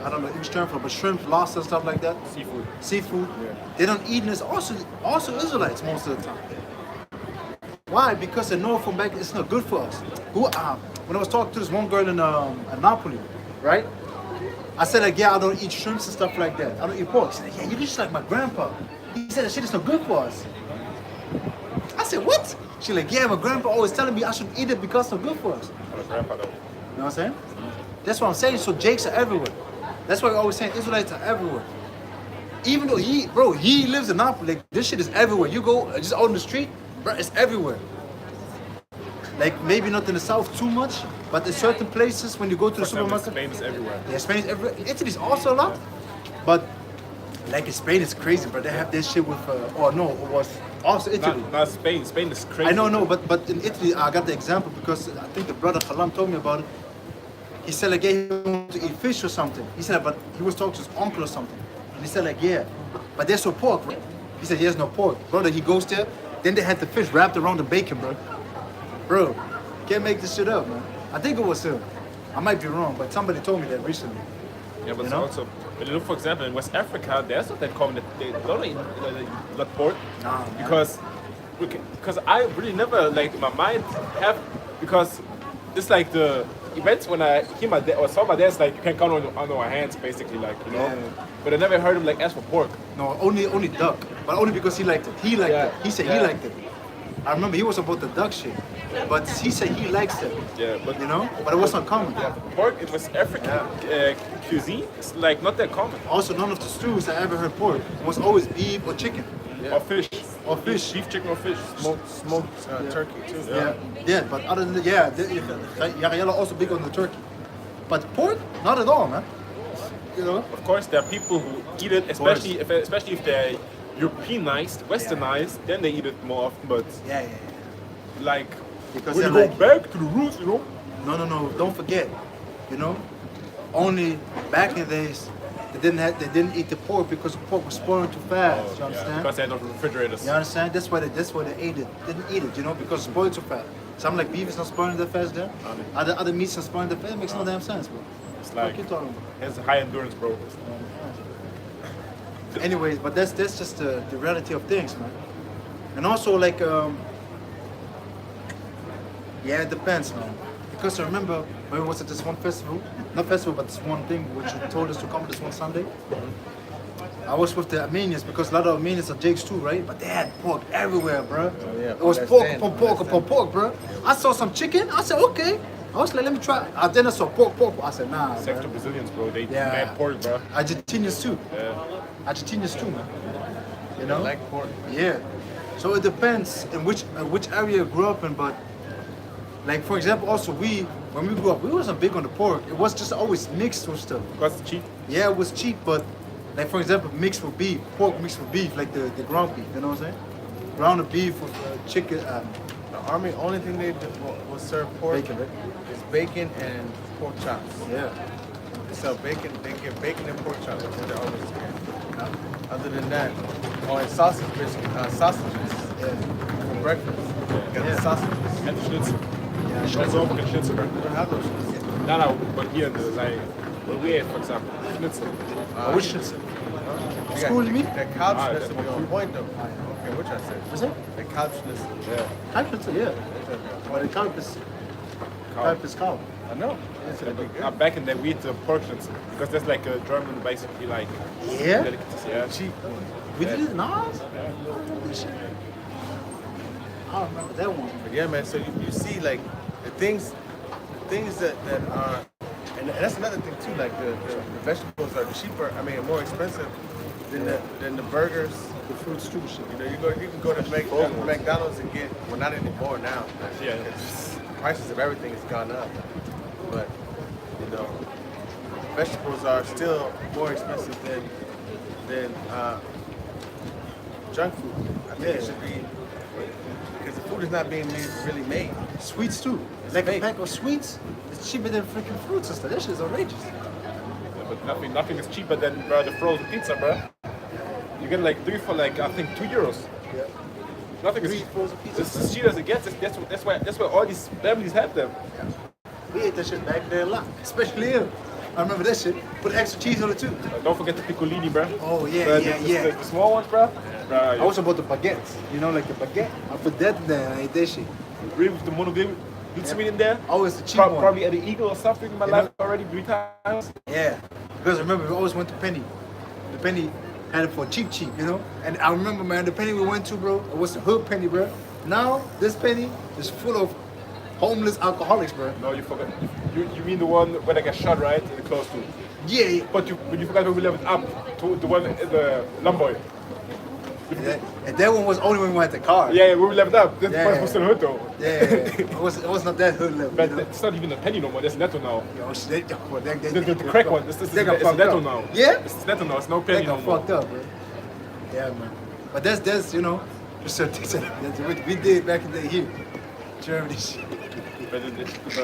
I don't know English term for, but shrimp, lobster, stuff like that. Seafood. Yeah. They don't eat this. Also Israelites most of the time. Why? Because they know from back it's not good for us. When I was talking to this one girl in Napoli, right? I said like, yeah, I don't eat shrimps and stuff like that. I don't eat pork. She said, yeah, you're just like my grandpa. He said that shit is not good for us. I said, what? She like, yeah, my grandpa always telling me I should eat it because it's not good for us. My grandpa though. You know what I'm saying? That's what I'm saying. So Jakes are everywhere. That's why we're always saying Israelites are everywhere. Even though he lives in Napoli, like, this shit is everywhere. You go just out on the street, bro, it's everywhere. Like maybe not in the south too much, but in certain places when you go to the supermarket. Spain is everywhere. Yeah, Spain is everywhere. Italy's also a lot, but like in Spain it's crazy, but they have this shit with it was also Italy. Not Spain. Spain is crazy. I know, but in Italy I got the example because I think the brother Halam told me about it. He said like, yeah, he wanted to eat fish or something. He said, but he was talking to his uncle or something. And he said like, yeah, but there's no pork, bro. He said, there's no pork. Brother, he goes there, then they had the fish wrapped around the bacon, bro. Bro, can't make this shit up, man. I think it was him. I might be wrong, but somebody told me that recently. Yeah, but also, when you look, for example, in West Africa, there's not that common that they don't eat blood pork. Nah, because I really never, like, in my mind, because it's like the events when I hear my dad or saw my dad, it's like you can count on our hands, basically, like, Yeah. But I never heard him, like, ask for pork. No, only duck, but only because he liked it. He liked it. He said he liked it. I remember he was about the duck shit, but he said he likes it. Yeah, but but it was not common. Yeah, pork in West African cuisine is like not that common. Also, none of the stews I ever heard pork. It was always beef or chicken. Or fish. Or fish. Beef, chicken, or fish. Smoked turkey too. Yeah, but other than Yara also big on the turkey. But pork, not at all, man. Of course, there are people who eat it, especially if they're Europeanized, westernized, then they eat it more often. But like because when you go back to the roots, No, don't forget, only back in the days they didn't eat the pork because the pork was spoiling too fast. You understand? Because they had no refrigerators. You understand? That's why they ate it. Didn't eat it, because it spoiled too fast. Something like beef is not spoiling that fast there. Other meats are spoiling that fast. It makes no damn sense, bro. It's like it's high endurance, bro. Anyways, but that's just the reality of things, man. And also like it depends, man. Because I remember when we was at this one festival, not festival, but this one thing which you told us to come this one Sunday. I was with the Armenians because a lot of Armenians are Jakes too, right? But they had pork everywhere, bro. It was pork upon pork upon pork, bro. I saw some chicken. I said, okay. I was like, let me try. Then I saw pork. I said, nah. Except to Brazilians, bro. They mad pork, bro. Argentinians too. Yeah. Argentinians too, man. I like pork. Yeah. So it depends in which area you grew up in, but like for example, also when we grew up, we wasn't big on the pork. It was just always mixed with stuff. Because it's cheap. Yeah, it was cheap, but like for example, mixed with beef, pork mixed with beef, like the ground beef. You know what I'm saying? Ground beef with chicken. The army, only thing they will serve pork Bacon, right? is bacon and pork chops. Yeah. They sell bacon. They give bacon and pork chops. That's what they're always getting. Other than that, and sausages. Yeah. For breakfast. Got the sausages. And the schnitzel. Yeah, That's all fucking schnitzel, bro. We don't have those schnitzel. No, but here, like, what we ate, for example, schnitzel. which schnitzel? We School, got you mean? that couch Ah, schnitzel that- be on point though. Okay, which I said. What's that? That couch schnitzel. Yeah. Type schnitzel, yeah. But the type is cow. I know. Back in the we eat the pork schnitzel because that's like a German, basically like Yeah? delicacy. Yeah. Cheap. We did it in ours? I don't remember that one. But yeah, man. So you see, like the things that are, and that's another thing too. Like the vegetables are cheaper. I mean, more expensive than the burgers. The fruits too, shit. You know, you can go to McDonald's and get, well, not anymore now. Yeah. It's, prices of everything has gone up. But you know, vegetables are still more expensive than junk food. I think it should be, because the food is not being really made. Sweets too. It's Like a fake. pack of sweets, it's cheaper than freaking fruits and stuff. That shit is outrageous. But nothing is cheaper than the frozen pizza, bro. You get like 3 for like I think €2. Yeah. Nothing is frozen pizzas. It's as cheap as it gets. That's why all these families have them. We ate that shit back there a lot, especially here. I remember that shit. Put extra cheese on it too. Don't forget the piccolini, bro. Oh yeah, The small ones, bro. I also bought the baguettes. You know, like the baguette. I put that in there and I ate that shit. Agree with the monogame. Pizza meat in there. Always the cheap one. Probably at the Eagle or something in my life already 3 times. Yeah, because remember we always went to Penny. The Penny had it for cheap, you know. And I remember, man, the Penny we went to, bro, it was the hood Penny, bro. Now this Penny is full of homeless alcoholics, bro. No, you forgot. You mean the one where they get shot, right? In the close to. Yeah. But you forgot when we leveled up to the one in the Lamboy. And that one was only when we went the car. Yeah, when we leveled up. That Yeah, part yeah. was still hood though. Yeah. It was not that hood level. But you know? it's not even a penny no more. That's netto now. Yo, shit, The crack one. This they got it's fucked netto up. now. Yeah? It's netto now. It's no They penny no got more. fucked up, bro. Yeah, man. But that's you know, just certain things that we did back in the day here. Germany shit. But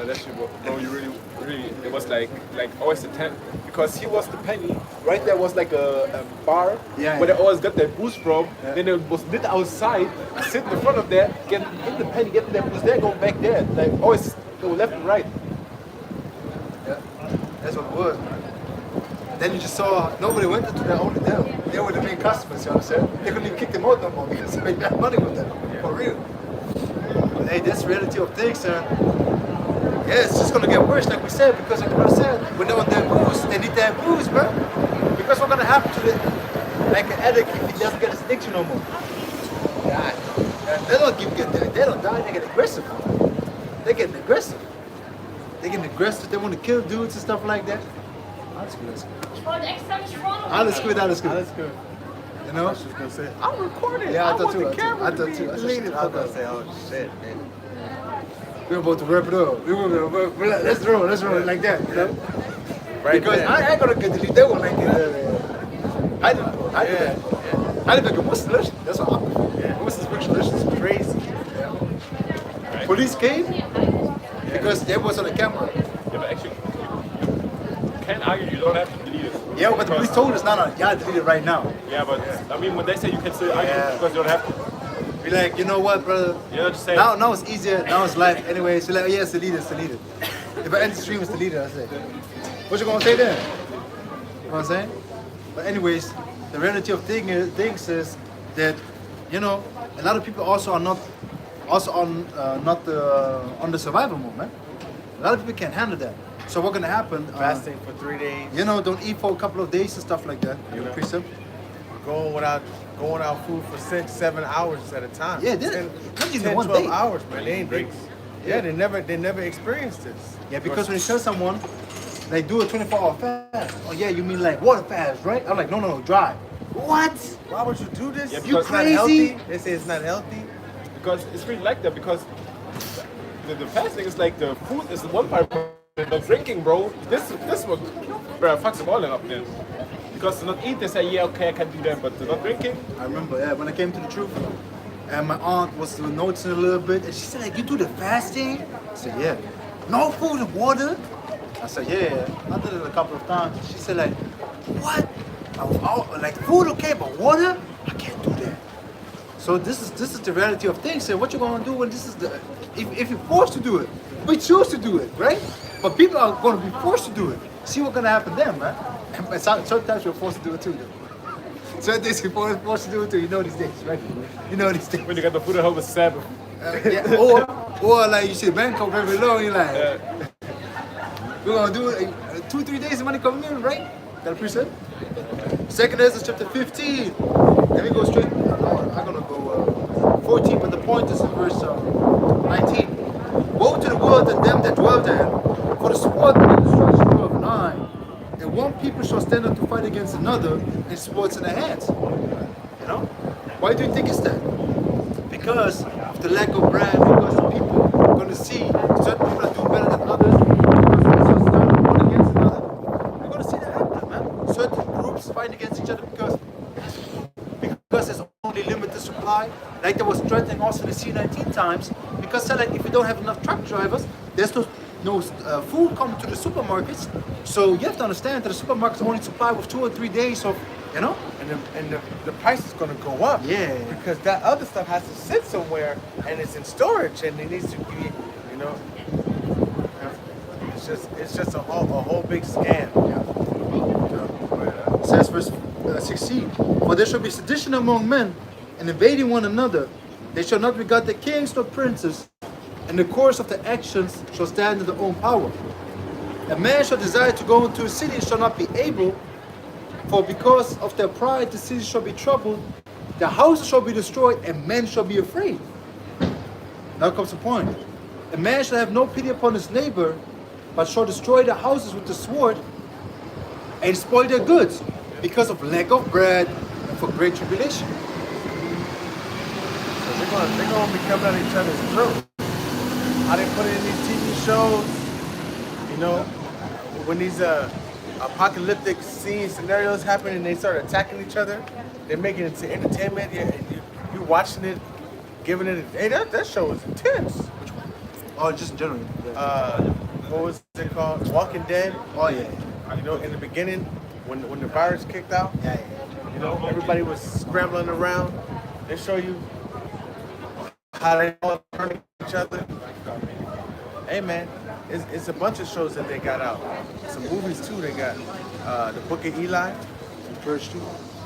that shit, bro, you really, it was like always the 10, because he was the penny. Right there was like a bar Yeah, where yeah. they always got their booze from. Yeah. Then it was lit outside, sitting in front of there, getting in the penny, getting their booze there, going back there. Like always go left and right. Yeah, that's what it was, man. Then you just saw nobody went into that, only them. They were the main customers, you understand? They couldn't even kick them out no more because they got money with them, for real. But hey, that's the reality of things, man. Yeah, it's just gonna get worse, like we said, because like I said, when they're on their booze, they need that booze, bro. Because what's gonna happen to the, like an addict if he doesn't get his addiction no more? God, they don't they don't die, they get aggressive. They're getting aggressive. They getting aggressive, they want to kill dudes and stuff like that. Alles gut. Alles gut, alles gut. That's good. You know? I was just gonna say, I'm recording. Yeah, I thought want too, the I thought- camera I to thought be too. I thought deleted. shit, I was gonna fuck say, oh shit, man. We're about to wrap it up. Let's roll like that, you know? Right Because there. I ain't gonna get delete that one like Heidelberg muss löschen. That's what happened. Yeah. Muss es wirklich löschen. It's crazy. Police came because they was on the camera. Yeah, but actually, you can't argue. You don't have to delete it. Yeah, but the police told us, no, you gotta delete it right now. Yeah, but I mean, when they say you can still argue Yeah. because you don't have to. Be like, you know what, brother? You're just saying. Now it's easier. Now it's like, anyway, so like, oh, yeah, it's deleted, it's deleted. If I end the stream, it's deleted, I say. What you gonna say then? You know what I'm saying? But anyways, the reality of things is that, you know, a lot of people also are not on the survival mode, man. A lot of people can't handle that. So what's gonna happen? Fasting for 3 days. You know, don't eat for a couple of days and stuff like that. You know, precept. Going without food for 6, 7 hours at a time. Yeah, 10, not even 10, one 12 day. hours, man. They ain't drinks. Yeah, they never experienced this. Yeah, because when you tell someone, like, do a 24-hour fast. Oh yeah, you mean like water fast, right? I'm like, no, dry. What? Why would you do this? Yeah, It's you not crazy? healthy. They say it's not healthy. Because it's really like that, because the fasting is like the food is the one part, but the drinking, bro, this what, bro, fucks them all up then. Because to not eat, they say, yeah, okay, I can do that, but to not drinking, I remember, yeah, when I came to the truth, and my aunt was noticing a little bit, and she said, like, you do the fasting? I said, yeah. No food and water? I said, yeah. I did it a couple of times. She said, like, what? Like, food okay, but water? I can't do that. So this is the reality of things. And what you're gonna do when this is the if you're forced to do it, we choose to do it, right? But people are gonna be forced to do it. See what's gonna happen then, man. And sometimes you're forced to do it too, though. Certain days you're forced to do it too. You know these days, right? You know these days. When you got the food at home with Sabbath. Yeah, or like you see man come very low, you're like, we're gonna do it 2-3 days of money coming in, right? Got a preset? Second Ezra chapter 15. Let me go straight. I'm gonna go 14, but the point is in verse 19. Woe to the world and them that dwell therein, for the sword and the destruction of nine. And one people shall stand up to fight against another, and swords in their hands. You know? Why do you think it's that? Because of the lack of brand, because the people are going to see certain people are doing better than others, because they shall stand up one against another. We're going to see that happen, man. Certain groups fight against each other because there's only limited supply. Like there was threatening also in the C-19 times, because like if you don't have enough truck drivers, there's no food coming to the supermarkets. So you have to understand that the supermarkets only supply with 2 or 3 days of, you know? And the price is going to go up. Yeah. Because that other stuff has to sit somewhere and it's in storage and it needs to be, you know. It's just a whole big scam. It says verse 16, for there shall be sedition among men, and invading one another. They shall not regard the kings nor princes, and the course of their actions shall stand in their own power. A man shall desire to go into a city and shall not be able, for because of their pride the city shall be troubled, the houses shall be destroyed, and men shall be afraid. Now comes the point. A man shall have no pity upon his neighbor, but shall destroy the houses with the sword, and spoil their goods, because of lack of bread and for great tribulation. So they're gonna be coming at each other's throat. How they put it in these TV show, you know, when these apocalyptic scenarios happen and they start attacking each other, they're making it to entertainment. You're watching it, giving it. Hey, that show is intense. Which one? Oh, just in general. What was it called? Walking Dead. Oh yeah. You know, in the beginning, when the virus kicked out, Yeah. you know, everybody was scrambling around. They show you how they all turn each other. Hey man, it's a bunch of shows that they got out. Some movies too. They got the Book of Eli, The Purge too.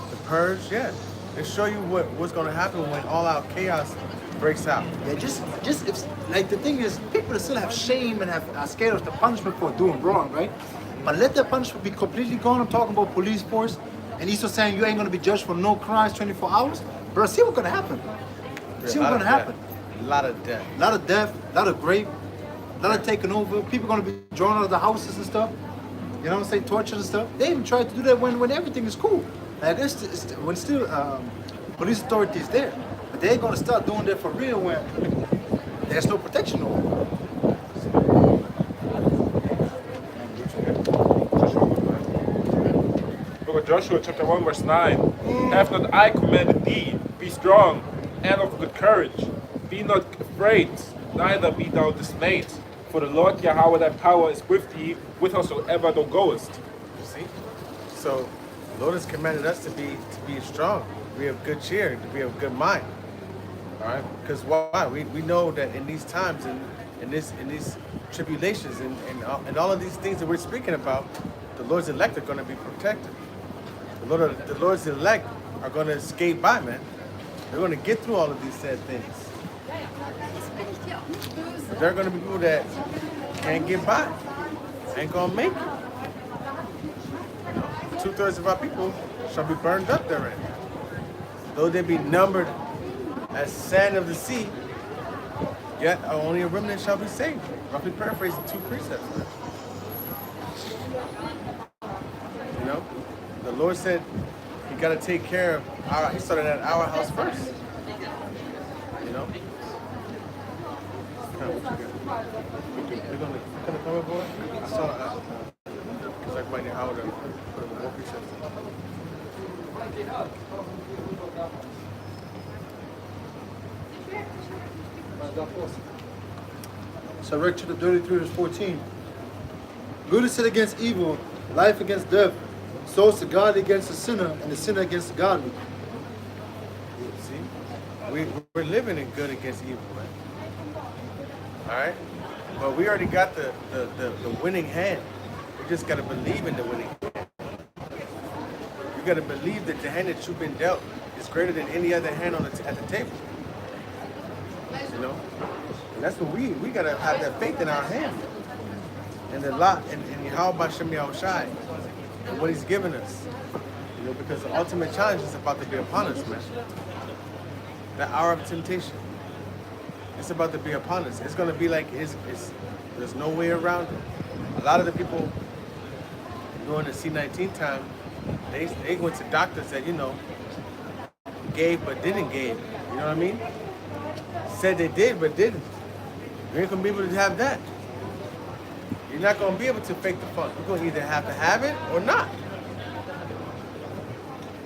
The Purge. Yeah, they show you what's gonna happen when all-out chaos breaks out. Yeah, just if like the thing is, people still have shame and are scared of the punishment for doing wrong, right? But let that punishment be completely gone. I'm talking about police force, and he's just saying you ain't gonna be judged for no crimes 24 hours. Bro, see what's gonna happen. See what's gonna happen. A lot of death. A lot of death, a lot of rape, a lot of taking over. People gonna be drawn out of the houses and stuff. You know what I'm saying? Torture and stuff. They even try to do that when everything is cool. Like when still police authorities there, but they're gonna start doing that for real when there's no protection over. Book of Joshua chapter 1 verse 9. Have not I commanded thee, be strong and of good courage. Be not afraid, neither be thou dismayed. For the Lord Yahweh thy power is with thee, whithersoever thou goest. You see? So the Lord has commanded us to be strong, to be of good cheer, to be of good mind. All right? Because why? We know that in these times and in these tribulations and all of these things that we're speaking about, the Lord's elect are going to be protected. The Lord's elect are going to escape by, man. They're going to get through all of these sad things. But there are going to be people that can't get by, ain't going to make it. 2/3 of our people shall be burned up therein. Though they be numbered as sand of the sea, yet only a remnant shall be saved. Roughly paraphrasing 2 precepts. You know, the Lord said He got to take care of He started at our house first. You know. They're gonna come aboard. I saw. It's like right now how to put a more precepts. So Rick chapter 33 verse 14. Good is set against evil, life against death. So is the godly against the sinner, and the sinner against the godly. See? we're living in good against evil, man. All right, but we already got the winning hand. We just gotta believe in the winning hand. You gotta believe that the hand that you've been dealt is greater than any other hand on at the table. You know, and that's what we gotta have that faith in our hand, and the lot and Yahweh Shem Yahushai and what He's given us. You know, because the ultimate challenge is about to be upon us, man. The hour of temptation. It's about to be upon us. It's gonna be like there's no way around it. A lot of the people during the C19 time, they went to doctors that, you know, gave but didn't give. You know what I mean? Said they did but didn't. You ain't gonna be able to have that. You're not gonna be able to fake the funk. You're gonna either have to have it or not.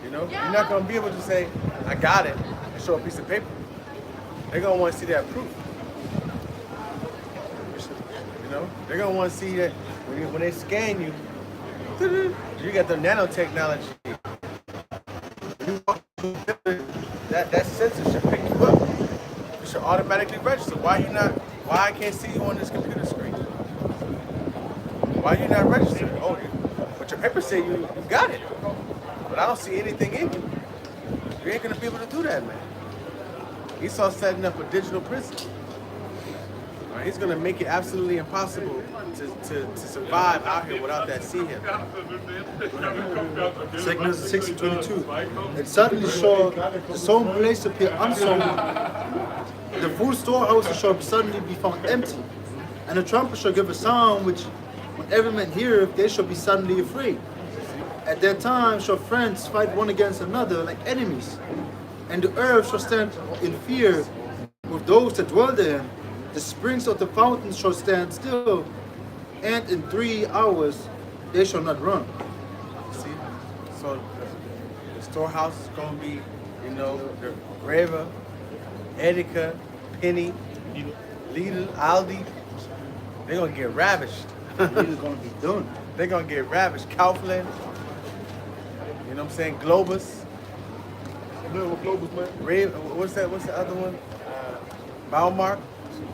You know, you're not gonna be able to say, I got it, and show a piece of paper. They're gonna want to see that proof. You know, they're gonna want to see that when they scan you, you got the nanotechnology. That sensor should pick you up. It should automatically register. Why I can't see you on this computer screen? Why you not registered? Oh, but your paper say you got it. But I don't see anything in you. You ain't gonna be able to do that, man. Esau's setting up a digital prison. Right? He's gonna make it absolutely impossible to survive out here without that sea him. Second 6 and 22. And suddenly saw the sown place appear unsown. The full storehouse shall suddenly be found empty. And the trumpet shall give a sound which, when every man heareth, they shall be suddenly afraid. At that time shall friends fight one against another like enemies. And the earth shall stand in fear with those that dwell therein. The springs of the fountains shall stand still, and in 3 hours they shall not run. See? So the storehouse is going to be, you know, the Reva, Edeka, Penny, Lidl, Aldi. They're going to get ravished. It's going to be done. They're going to get ravished. Kaufland, you know what I'm saying? Globus. Globus, man. What's the other one? Baumark.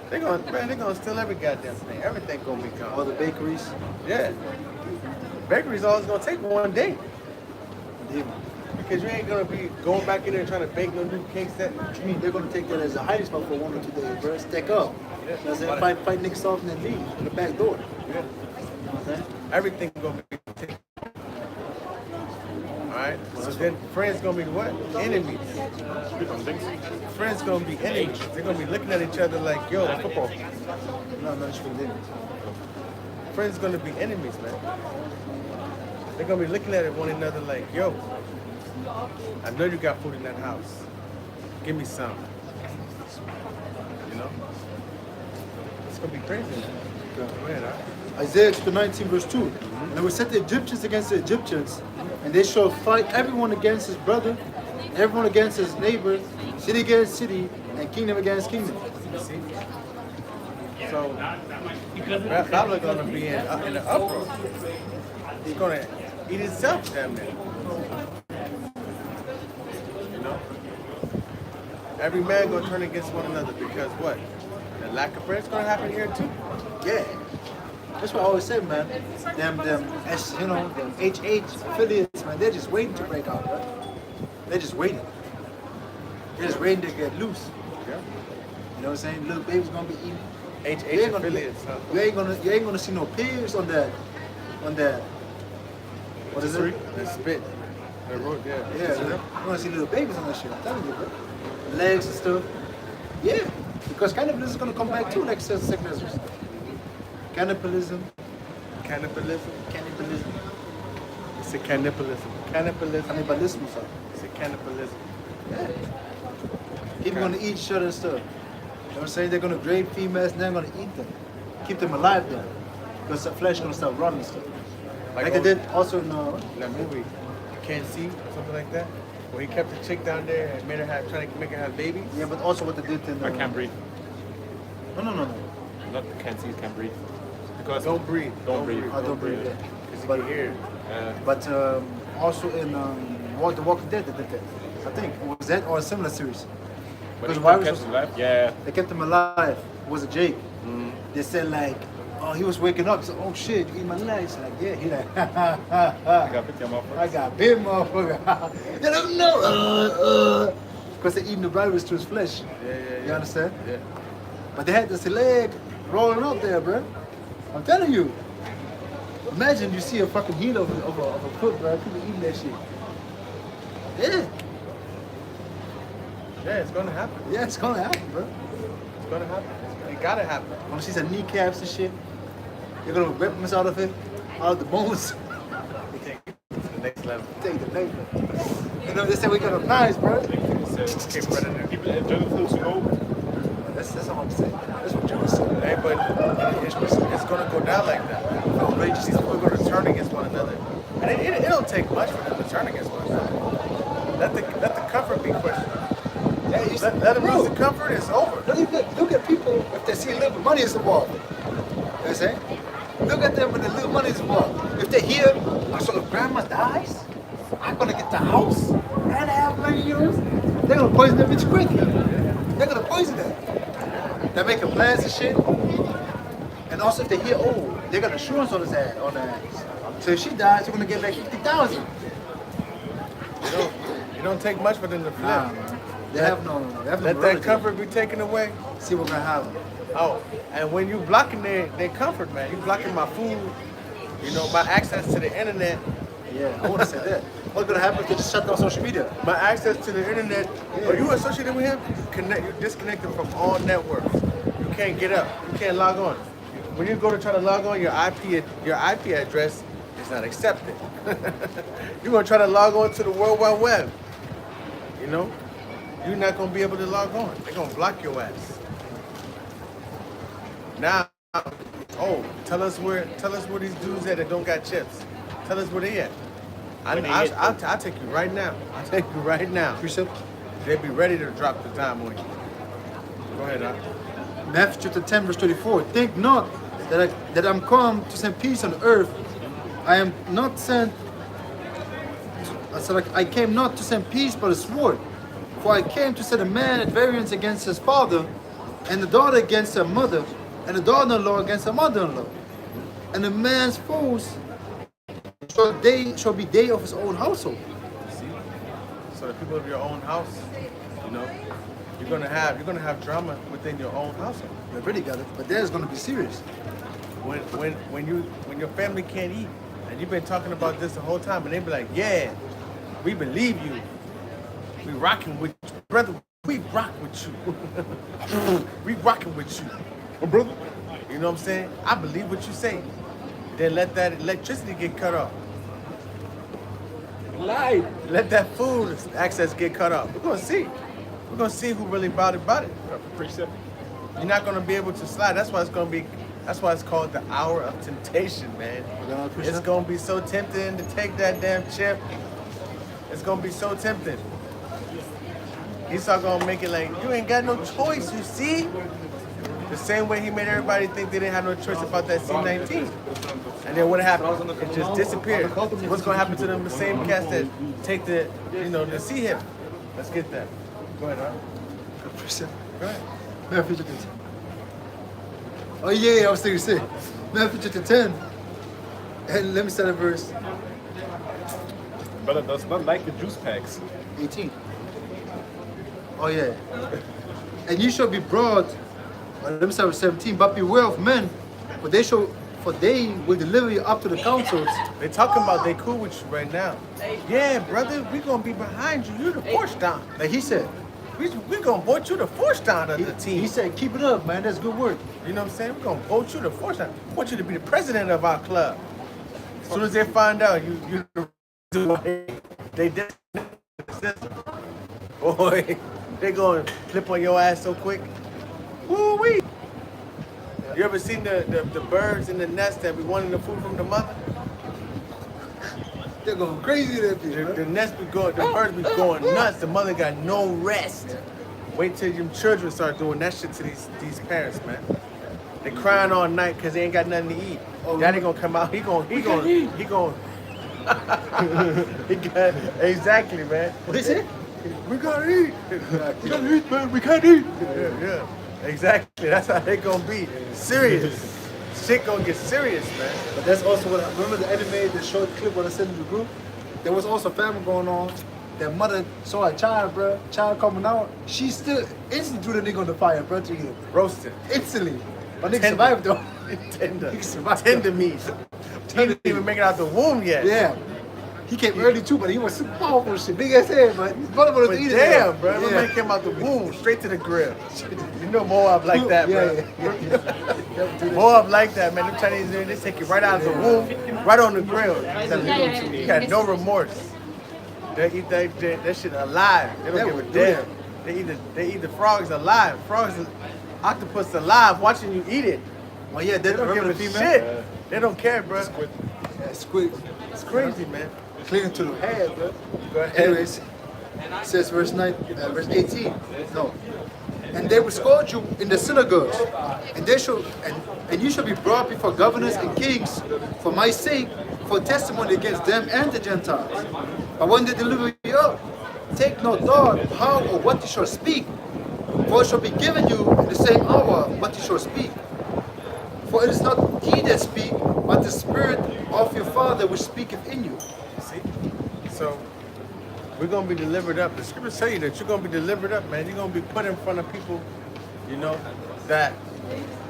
They're gonna steal every goddamn thing. Everything gonna be gone. All the bakeries. Yeah. Bakery's always gonna take one day. Yeah. Because you ain't gonna be going back in there trying to bake no new cakes. What you mean? They're going to take that as a hiding spot for 1 or 2 days, bro. Stack up. Yeah. That's it. Fight niggas off and then leave in the back door. Yeah. You know what I'm saying? Everything gonna be taken. Alright? So then friends gonna be what? Enemies. Friends gonna be enemies. They're gonna be looking at each other like, yo, football. No, that's what it is. Friends gonna be enemies, man. They're gonna be looking at one another like, yo, I know you got food in that house. Give me some. You know? It's gonna be crazy, man. Go ahead, all right? Isaiah chapter 19 verse 2. And they will set the Egyptians against the Egyptians, and they shall fight everyone against his brother, and everyone against his neighbor, city against city, and kingdom against kingdom. You see? So, Babylon gonna be in an uproar. It's gonna eat itself, damn near. You know? Every man gonna turn against one another because what? The lack of bread is gonna happen here too. Yeah. That's what I always say, man. Them as you know, them HH affiliates, man, they're just waiting to break out, bro. They're just waiting. They're just waiting to get loose. Yeah. You know what I'm saying? Little baby's gonna be eating. HH affiliates, huh? You ain't gonna see no pigs on that what is it? The spit. The road, yeah. Yeah, you're gonna see little babies on that shit, I'm telling you, bro. Legs and stuff. Yeah. Because cannibalism is gonna come back too, like second Ezra. Cannibalism. Cannibalism. Cannibalism. It's a cannibalism. Cannibalism. Cannibalism, sir. It's a cannibalism. Yeah. People gonna eat each other and stuff. You know what I'm saying? They're gonna grab females and they're gonna eat them. Keep them alive then. Because the flesh gonna start running and stuff. Like they did also in that movie, You Can't See, something like that, where he kept the chick down there and made her trying to make her have babies. yeah, but also what they did in I can't breathe. No. Not can't see, can't breathe. Because Don't breathe. Don't breathe. I don't breathe. Yeah. Because you But can hear it. But also in The Walking Dead they did that. I think was that or a similar series. Because he why kept was him alive? Yeah. they kept him alive. It was a Jake. They said like, oh, he was waking up. So, oh shit, you eat my legs. Like, yeah, he like, I got bit, motherfucker. I got bit, motherfucker. They don't know. Because they're eating the virus to his flesh. Yeah. You understand? Yeah. But they had this leg rolling up there, bro. I'm telling you. Imagine you see a fucking heel of a foot, bro. People eating that shit. Yeah. Yeah, it's gonna happen. Yeah, it's gonna happen, bro. It's gonna happen. It gotta happen. When she said kneecaps and shit, you're gonna rip them out of it, out of the bones. Take it to the next level. Take the leg, bro. You know, they said we got a knives, bro. Okay, predator. People enjoy the to go. That's all I'm saying. That's what Joe said. Hey, but it's gonna go down like that. Outrageous. These people are gonna turn against one another. And it don't take much for them to turn against one another. Let the comfort be questioned. Yeah, you Let them lose the comfort, it's over. Look at people if they see a little bit of money is involved. You know what I'm saying? Look at them when the little money is involved. If they hear, oh, so if grandma dies, I'm gonna get the house and €1.5 million. They're gonna poison that bitch quick. They're gonna poison that. They're making plans and shit. And also if they hear, oh, they got insurance on his ass, on their ass. So if she dies, you're gonna get like 50,000. It don't take much for them to flip. Nah, they have no Let morality. that comfort be taken away. See what's gonna happen. Oh, and when you blocking their comfort, man, you blocking my food, you know, my access to the internet, Yeah, I wanna say that. What's gonna happen if they just shut down social media? my access to the internet. Are you associated with him? You're disconnected from all networks. You can't get up. You can't log on. When you go to try to log on, your IP address is not accepted. You're gonna try to log on to the World Wide Web. You know, you're not gonna be able to log on. They're gonna block your ass. Now, oh, tell us where these dudes at that don't got chips. Tell us where they at. I'll take you right now. I'll take you right now. Precept. They'll be ready to drop the dime on you. Go ahead, Doc. Matthew chapter 10, verse 34. Think not that I'm come to send peace on earth. I am not sent. I came not to send peace, but a sword. For I came to set a man at variance against his father, and the daughter against her mother, and the daughter-in-law against her mother-in-law. And the man's foes shall be they of his own household. See? So the people of your own house, you know, you're gonna have drama within your own household. We already got it, but there's gonna be serious. When your family can't eat, and you've been talking about this the whole time, and they be like, yeah, we believe you. We rocking with you, brother. We rock with you. We rocking with you, Oh, brother. you know what I'm saying? I believe what you say. Then let that electricity get cut off. Lied. Let that food access get cut off. We're gonna see. We're gonna see who really about it. Precept. You're not gonna be able to slide. That's why it's called the hour of temptation, man. It's gonna be so tempting to take that damn chip. It's gonna be so tempting. Esau gonna make it like you ain't got no choice, you see? The same way he made everybody think they didn't have no choice about that C-19. And then what happened? It just disappeared. What's gonna happen to them? The same cats that take the C-hip. Let's get that. Go ahead, huh? Go ahead. Matthew chapter 10. Oh yeah, I was thinking say. Matthew chapter 10. And let me start at verse Brother does not like the juice packs. 18. Oh yeah. And you shall be brought, let me start with 17, but beware of men, for they will deliver you up to the councils. They talking about they cool with you right now. Yeah, brother, we gonna be behind you. You the force down. Like he said. We gonna vote you the force down of the team. He said, keep it up, man. That's good work. You know what I'm saying? We're gonna vote you the force down. We want you to be the president of our club. As soon as they find out you they did the system. Boy, they gonna flip on your ass so quick. Woo-wee. You ever seen the birds in the nest that be wanting the food from the mother? They're going crazy that bitch. The nest be going, the birds be going nuts. The mother got no rest. Wait till your children start doing that shit to these parents, man. They crying all night because they ain't got nothing to eat. Daddy gonna come out. He gonna. Exactly, man. What is it? We gotta eat. Exactly. We gotta eat, man. We can't eat. Yeah. Exactly. That's how they gonna be. Serious. Shit gonna get serious, man. But that's also what I remember the anime, the short clip what I sent in the group. There was also family going on. Their mother saw a child, bro. Child coming out. She still instantly threw the nigga on the fire, bro. To get Roasted. instantly. My nigga Tender. survived though. Tender. He survived. Tender meat. He didn't even make it out the womb yet. Yeah. He came early too, but he was super powerful shit. Big ass head, but his brother was But eating damn, it. bro. Yeah. Man came out the womb straight to the grill. You know Moab like that, bro. Yeah. Moab like that, man. Them Chinese, they take you right out of the womb, right on the grill. You got no remorse. They eat that shit alive. They don't give a damn. They eat the frogs alive. Octopus alive, watching you eat it. Well, yeah, They don't give a shit. They don't care, bro. Squid. It's crazy, man. Clinging to the head, bro. Go ahead. Anyways, it says verse 18. No. And they will scourge you in the synagogues, and you shall be brought before governors and kings for my sake, for testimony against them and the Gentiles. But when they deliver you up, take no thought how or what you shall speak, for it shall be given you in the same hour what you shall speak. For it is not ye that speak, but the Spirit of your Father which speaketh in you. See? So, we're going to be delivered up. The scriptures tell you that you're going to be delivered up, man. You're going to be put in front of people, you know, that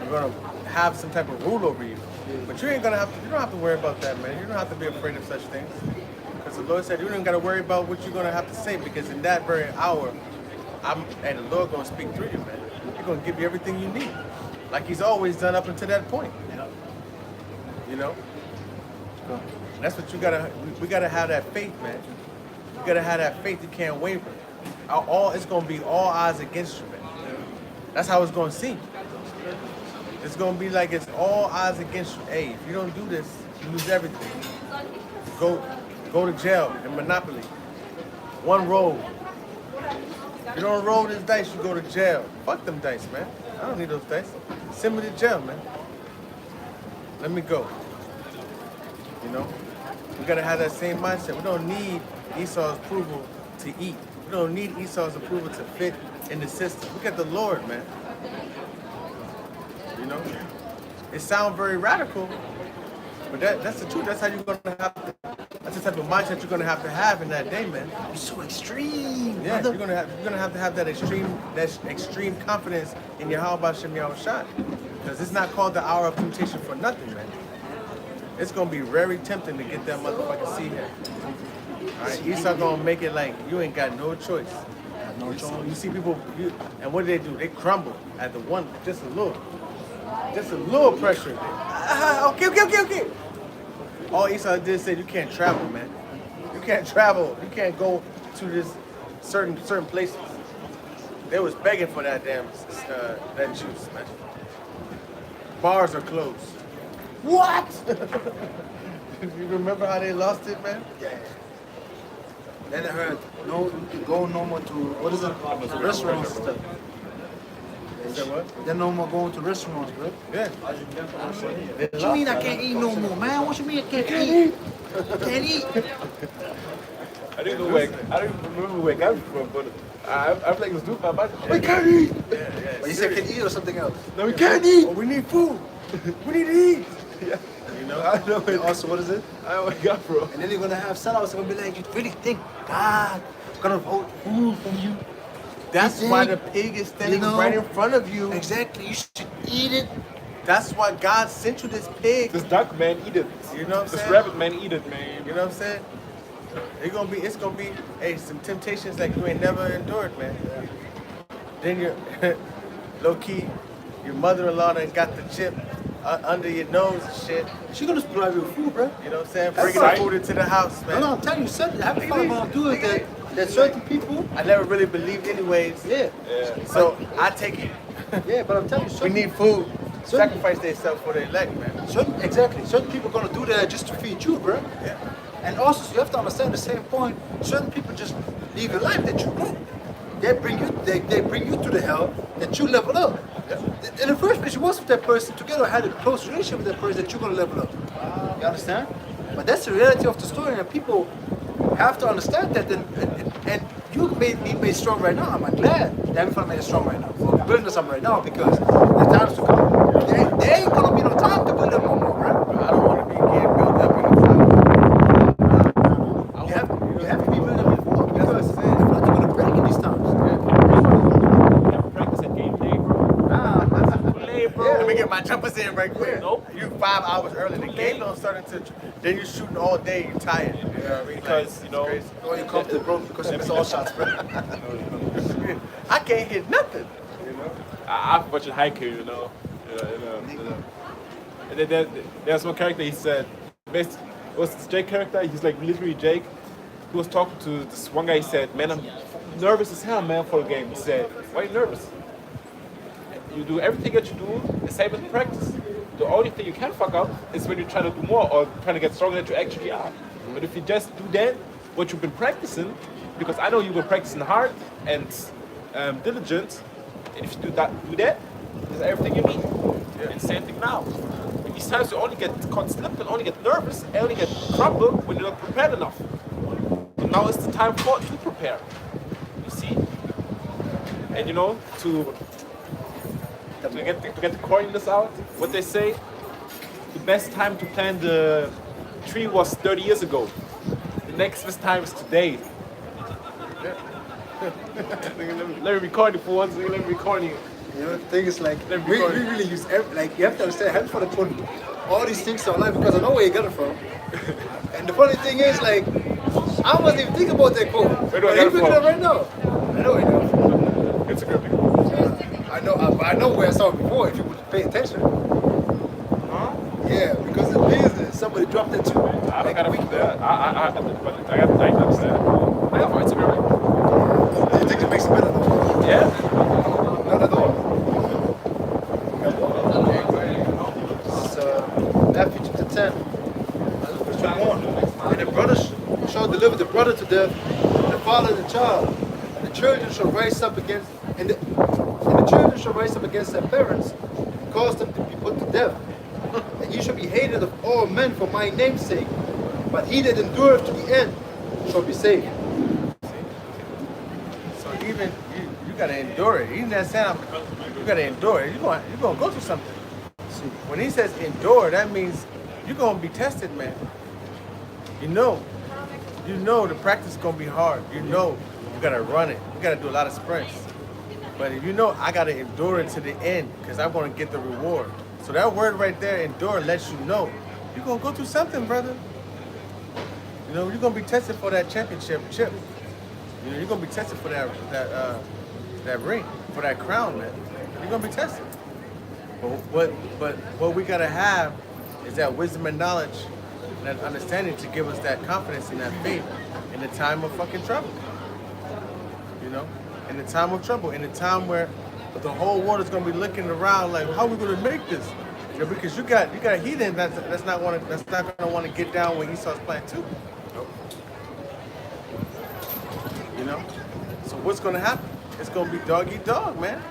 are going to have some type of rule over you. But you don't have to worry about that, man. You don't have to be afraid of such things. Because the Lord said you don't got to worry about what you're going to have to say, because in that very hour, and the Lord going to speak through you, man. He's going to give you everything you need. Like he's always done up until that point. You know? And that's what we gotta have that faith, man. You gotta have that faith, you can't waver. It's gonna be all odds against you, man. That's how it's gonna seem. It's gonna be like it's all odds against you. Hey, if you don't do this, you lose everything. Go to jail in Monopoly. One roll. If you don't roll this dice, you go to jail. Fuck them dice, man. I don't need those dice. Send me to jail, man. Let me go. You know? We gotta have that same mindset. We don't need Esau's approval to eat. We don't need Esau's approval to fit in the system. Look at the Lord, man. You know? It sounds very radical, but that's the truth. That's how you're gonna have to, that's the type of mindset you're gonna have in that day, man. You're so extreme. Yeah, you're gonna have to have that extreme confidence in Yahweh Shem Yahushua. Because it's not called the hour of temptation for nothing, man. It's gonna be very tempting to get that motherfucking seed here. Alright, Esau gonna make it like you ain't got no choice. You see people, and what do? They crumble at the one, just a little pressure. Okay. All Esau did say you can't travel, man. You can't travel. You can't go to this certain places. They was begging for that damn that juice, man. Bars are closed. What? You remember how they lost it, man? Yeah. Then I heard go no more to what is it? Restaurants and stuff. Is that what? They're no more going to restaurants, bro. Yeah. What you mean I can't eat no more, man? What you mean I can't eat? Can't eat. I don't remember where I got it from, but I feel like it's Duke. We can't eat. Yeah. But you said can eat or something else. No, we can't eat. Oh, we need food. We need to eat. Yeah. You know? I know And it. also, what is it? I know what I got from. And then you're gonna have sellouts. They're gonna be like, you really think God gonna hold food from you? That's You why think, the pig is standing you know, right in front of you. Exactly. You should eat it. That's why God sent you this pig. This duck man eat it. You know what I'm This saying? rabbit man eat it, man. You know what I'm saying? It's gonna be, hey, some temptations like you ain't never endured, man. Then you're low key, your mother-in-law done got the chip under your nose and shit. She gonna supply you with food, bro. You know what I'm saying? That's Bringing right. the food into the house, man. No, I'm telling you, something. I have fun gonna do is that certain people. I never really believed anyways. Yeah. So I take it. Yeah, but I'm telling you, We certain, need food. Certain- Sacrifice themselves for the elect, man. certain people gonna do that just to feed you, bro. Yeah. And also, so you have to understand the same point. Certain people just live a life that you want. They bring you to the hell that you level up. In the first place, you was with that person together, had a close relationship with that person that you're gonna level up. You understand? But that's the reality of the story, and people have to understand that. And you made me made strong right now. I'm glad that everybody made us strong right now. We're building something right now because the times to come. There ain't gonna be no time to build up no more, right? I don't want to be getting built up in the time. You have to be building up before because if not, you're gonna break in these times. Practice at game day, bro. Play, bro. Let me get my jumpers in right quick. Nope. You 5 hours early. The game don't start until then. You're shooting all day. You're tired. You know what I mean? Because, Like, you know, it's Or you come to the bro because you miss all shots, bro. crazy. I can't hit nothing. You know. I'm watching haiku, you know. And then there's one character, he said, it was this Jake character, he's like literally Jake. He was talking to this one guy, he said, man, I'm nervous as hell, man, for the game. He said, why are you nervous? You do everything that you do the same as in practice. The only thing you can fuck up is when you're trying to do more or trying to get stronger than you actually are. But if you just do that, what you've been practicing, because I know you've been practicing hard and diligent, and if you do that, that's everything you need. Yeah. And same thing now. In these times you only get caught slipped and only get nervous and only get crumbled when you're not prepared enough. And now is the time to prepare. You see? And you know, to get the corniness out, what they say, the best time to plant the tree was 30 years ago. The next best time is today. Let me record it for once. Let me record it. You know, the thing is like, we Let me record it. really use, like, you have to understand, having fun put all these things to our life because I know where you got it from. And the funny thing is, like, I wasn't even thinking about that quote. Where do I But get you it picking it from? up right now. I know you know. It's a good thing. I know where I saw it before if you would pay attention. Huh? Yeah, because in business, somebody dropped it too. I Like got a it week from ago. there. I got to understand. I got for Instagram, right? Do you think it makes it better though? Yeah. Not at all. It's Matthew chapter 10, verse 21. And the brothers shall deliver the brother to death, and the father the child. And the children shall rise up against the children shall rise up against their parents, and cause them to be put to death. And you shall be hated of all men for my name's sake. But he that endureth to the end shall be saved. So even you gotta endure it. Even that sound, you gotta endure it. You're gonna go through something. See. When he says endure, that means you're gonna be tested, man. You know the practice is gonna be hard. You know you gotta run it. You gotta do a lot of sprints. But if you know I gotta endure it to the end because I'm gonna get the reward. So that word right there, endure, lets you know you're gonna go through something, brother. You know, you're gonna be tested for that championship chip. You know, you're gonna be tested for that ring, for that crown, man. You're gonna be tested. But what we gotta have is that wisdom and knowledge and that understanding to give us that confidence and that faith in the time of fucking trouble. You know, in the time of trouble, in the time where the whole world is gonna be looking around like, how are we gonna make this? You know, because you got a heathen that's not gonna want to get down when Esau's playing too. You know, so what's gonna happen? It's gonna be dog eat dog, man.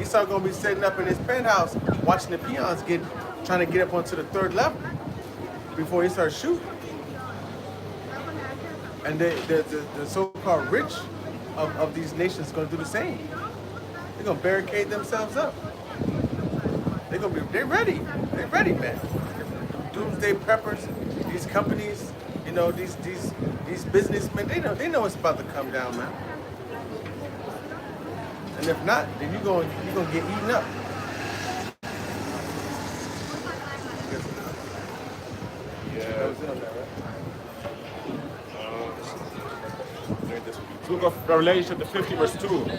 Esau gonna be sitting up in his penthouse watching the peons trying to get up onto the 3rd level before he starts shooting. And the so-called rich of these nations gonna do the same. They're gonna barricade themselves up. They're ready. They're ready, man. Doomsday preppers, these companies, you know, these businessmen, they know it's about to come down, man. And if not, then you're gonna get eaten up. Book of Revelation, the 50 verse 2.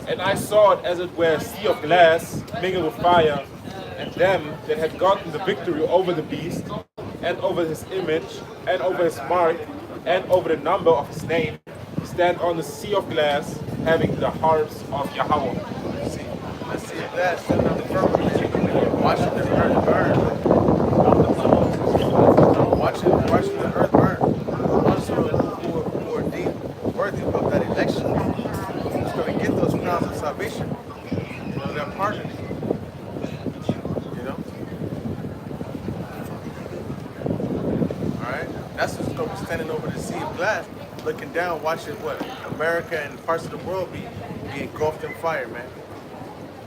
And I saw it as it were a sea of glass mingled with fire, and them that had gotten the victory over the beast, and over his image, and over his mark, and over the number of his name, stand on the sea of glass, having the harps of Yahweh. Let's see if that's sitting on the firmament, watching the earth burn. Watching the earth burn. Those who are deemed worthy of that election, who's going to get those crowns of salvation. You know, that pardon. You know? All right. right? That's what's going to be standing over the sea of glass, looking down, watching what America and parts of the world be engulfed in fire, man.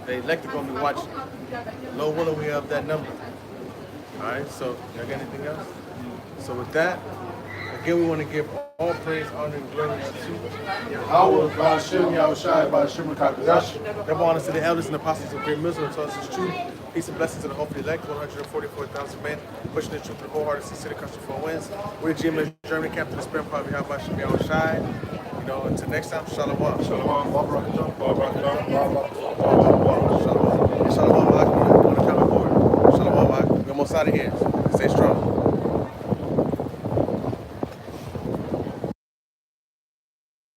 The elected going to be watching. Low will we have that number. All right, so y'all got anything else? So with that, again, we want to give all praise, honor, and glory to Yahweh, Ba'ashem, Yahushai, Ba'ashem, Kakadash. double honor to the elders and apostles of Great Israel, to us is true. Peace and blessings to the hopefully elect, 144,000 men, pushing the truth to the wholehearted city across the 4 winds. We're GMS Germany, Captain of the Spirit, probably how about Yahushai. You know, until next time, Shalom. Shalom.